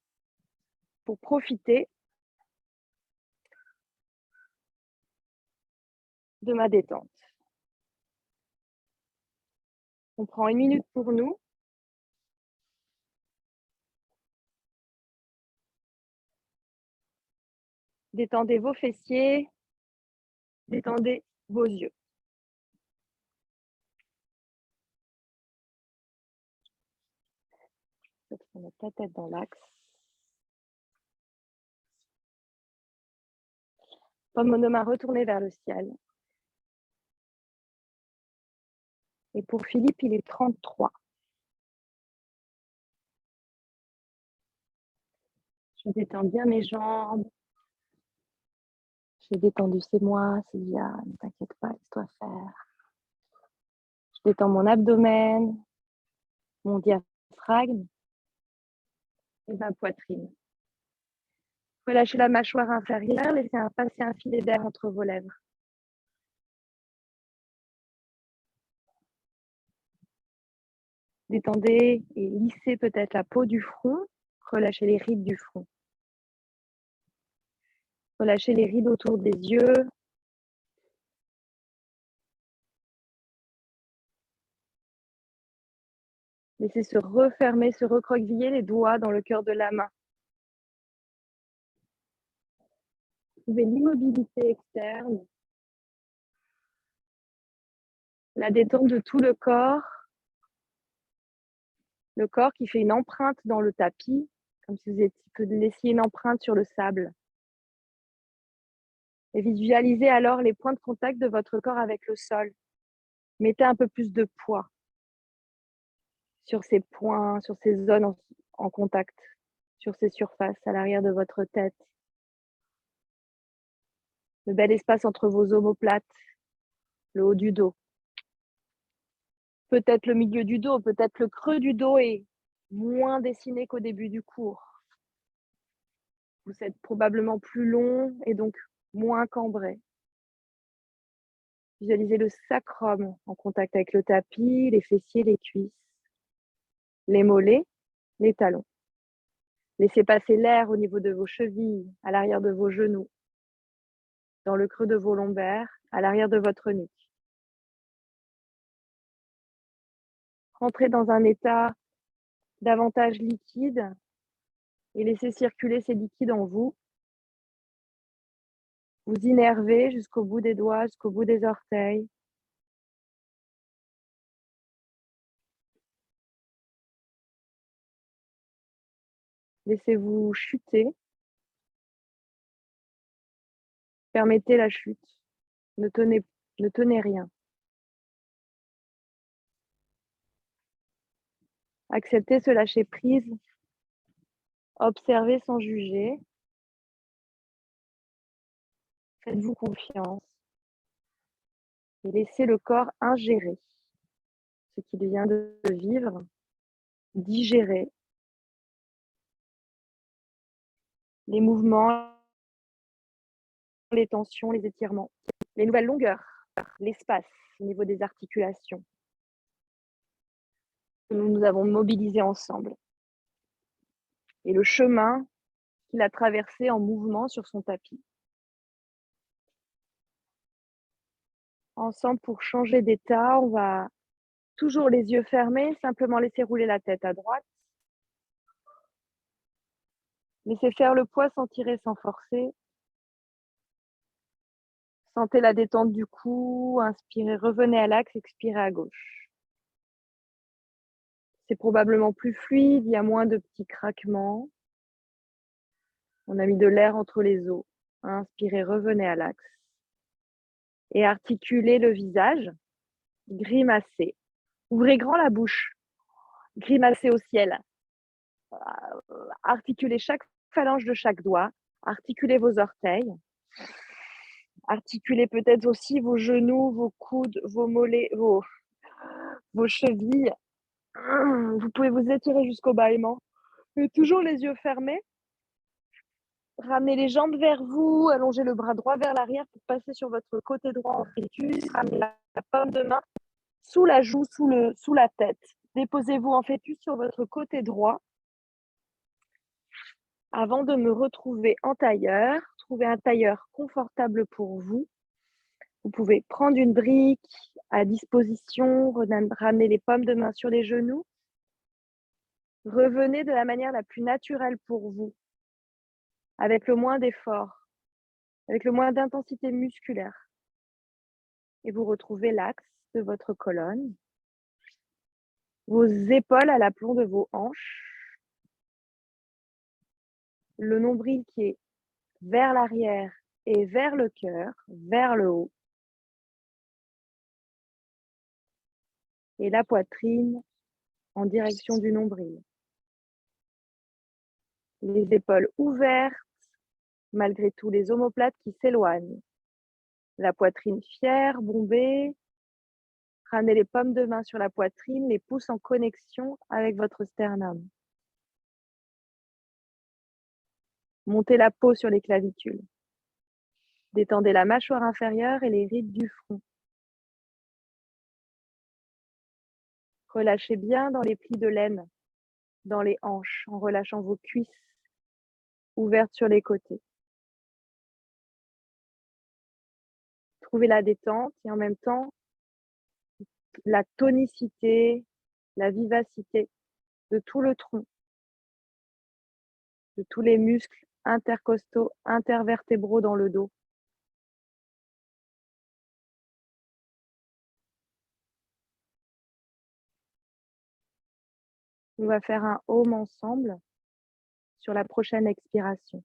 pour profiter de ma détente. On prend 1 minute pour nous. Détendez vos fessiers, détendez vos yeux. On met la tête dans l'axe. Paume de main retournée vers le ciel. Et pour Philippe, il est 33. Je détends bien mes jambes. J'ai détendu, c'est moi, Sylvia, ne t'inquiète pas, laisse-toi faire. Je détends mon abdomen, mon diaphragme et ma poitrine. Relâchez la mâchoire inférieure, laissez passer un filet d'air entre vos lèvres. Détendez et lissez peut-être la peau du front. Relâchez les rides du front. Relâchez les rides autour des yeux. Laissez se refermer, se recroqueviller les doigts dans le cœur de la main. Trouvez l'immobilité externe. La détente de tout le corps. Le corps qui fait une empreinte dans le tapis, comme si vous laissiez une empreinte sur le sable. Et visualisez alors les points de contact de votre corps avec le sol. Mettez un peu plus de poids sur ces points, sur ces zones en contact, sur ces surfaces à l'arrière de votre tête. Le bel espace entre vos omoplates, le haut du dos. Peut-être le milieu du dos, peut-être le creux du dos est moins dessiné qu'au début du cours. Vous êtes probablement plus long et donc moins cambré. Visualisez le sacrum en contact avec le tapis, les fessiers, les cuisses, les mollets, les talons. Laissez passer l'air au niveau de vos chevilles, à l'arrière de vos genoux, dans le creux de vos lombaires, à l'arrière de votre nuque. Rentrez dans un état davantage liquide et laissez circuler ces liquides en vous. Vous innervez jusqu'au bout des doigts, jusqu'au bout des orteils. Laissez-vous chuter. Permettez la chute. Ne tenez rien. Acceptez ce lâcher prise. Observez sans juger. Faites-vous confiance. Et laissez le corps ingérer ce qu'il vient de vivre, digérer les mouvements, les tensions, les étirements, les nouvelles longueurs, l'espace au niveau des articulations que nous avons mobilisé ensemble et le chemin qu'il a traversé en mouvement sur son tapis. Ensemble, pour changer d'état, on va toujours les yeux fermés, simplement laisser rouler la tête à droite. Laissez faire le poids sans tirer, sans forcer. Sentez la détente du cou. Inspirez, revenez à l'axe, expirez à gauche. C'est probablement plus fluide, il y a moins de petits craquements. On a mis de l'air entre les os. Inspirez, revenez à l'axe. Et articulez le visage. Grimacez. Ouvrez grand la bouche. Grimacez au ciel. Articulez chaque phalange de chaque doigt. Articulez vos orteils. Articulez peut-être aussi vos genoux, vos coudes, vos mollets, vos chevilles. Vous pouvez vous étirer jusqu'au bâillement. Et toujours les yeux fermés. Ramenez les jambes vers vous, allongez le bras droit vers l'arrière pour passer sur votre côté droit en fœtus. Ramenez la paume de main sous la joue, sous la tête. Déposez-vous en fœtus sur votre côté droit. Avant de me retrouver en tailleur, trouvez un tailleur confortable pour vous. Vous pouvez prendre une brique à disposition, ramener les paumes de main sur les genoux. Revenez de la manière la plus naturelle pour vous, avec le moins d'effort, avec le moins d'intensité musculaire. Et vous retrouvez l'axe de votre colonne, vos épaules à l'aplomb de vos hanches, le nombril qui est vers l'arrière et vers le cœur, vers le haut. Et la poitrine en direction du nombril. Les épaules ouvertes, malgré tout les omoplates qui s'éloignent. La poitrine fière, bombée. Ramenez les paumes de main sur la poitrine, les pouces en connexion avec votre sternum. Montez la peau sur les clavicules. Détendez la mâchoire inférieure et les rides du front. Relâchez bien dans les plis de l'aine, dans les hanches, en relâchant vos cuisses ouvertes sur les côtés. Trouvez la détente et en même temps la tonicité, la vivacité de tout le tronc, de tous les muscles intercostaux, intervertébraux dans le dos. On va faire un home ensemble sur la prochaine expiration.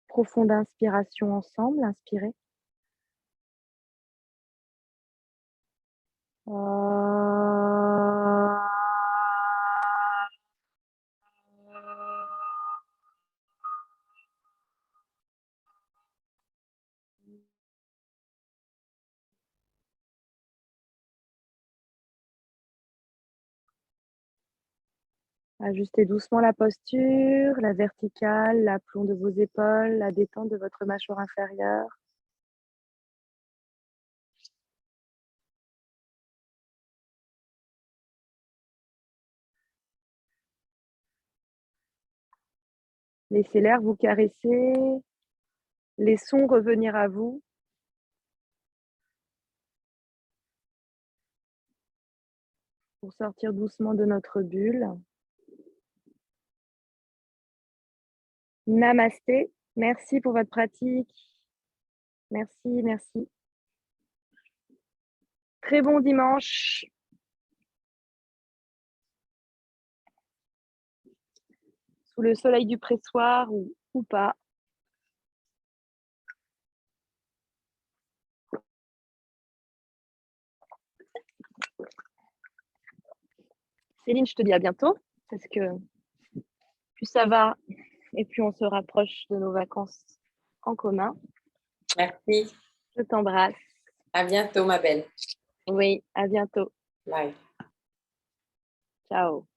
Profonde inspiration ensemble, inspirez. Ajustez doucement la posture, la verticale, l'aplomb de vos épaules, la détente de votre mâchoire inférieure. Laissez l'air vous caresser, les sons revenir à vous. Pour sortir doucement de notre bulle. Namasté, merci pour votre pratique. Merci, merci. Très bon dimanche. Sous le soleil du pressoir ou pas. Céline, je te dis à bientôt parce que plus ça va et plus on se rapproche de nos vacances en commun. Merci. Je t'embrasse. À bientôt, ma belle. Oui, à bientôt. Bye. Ciao.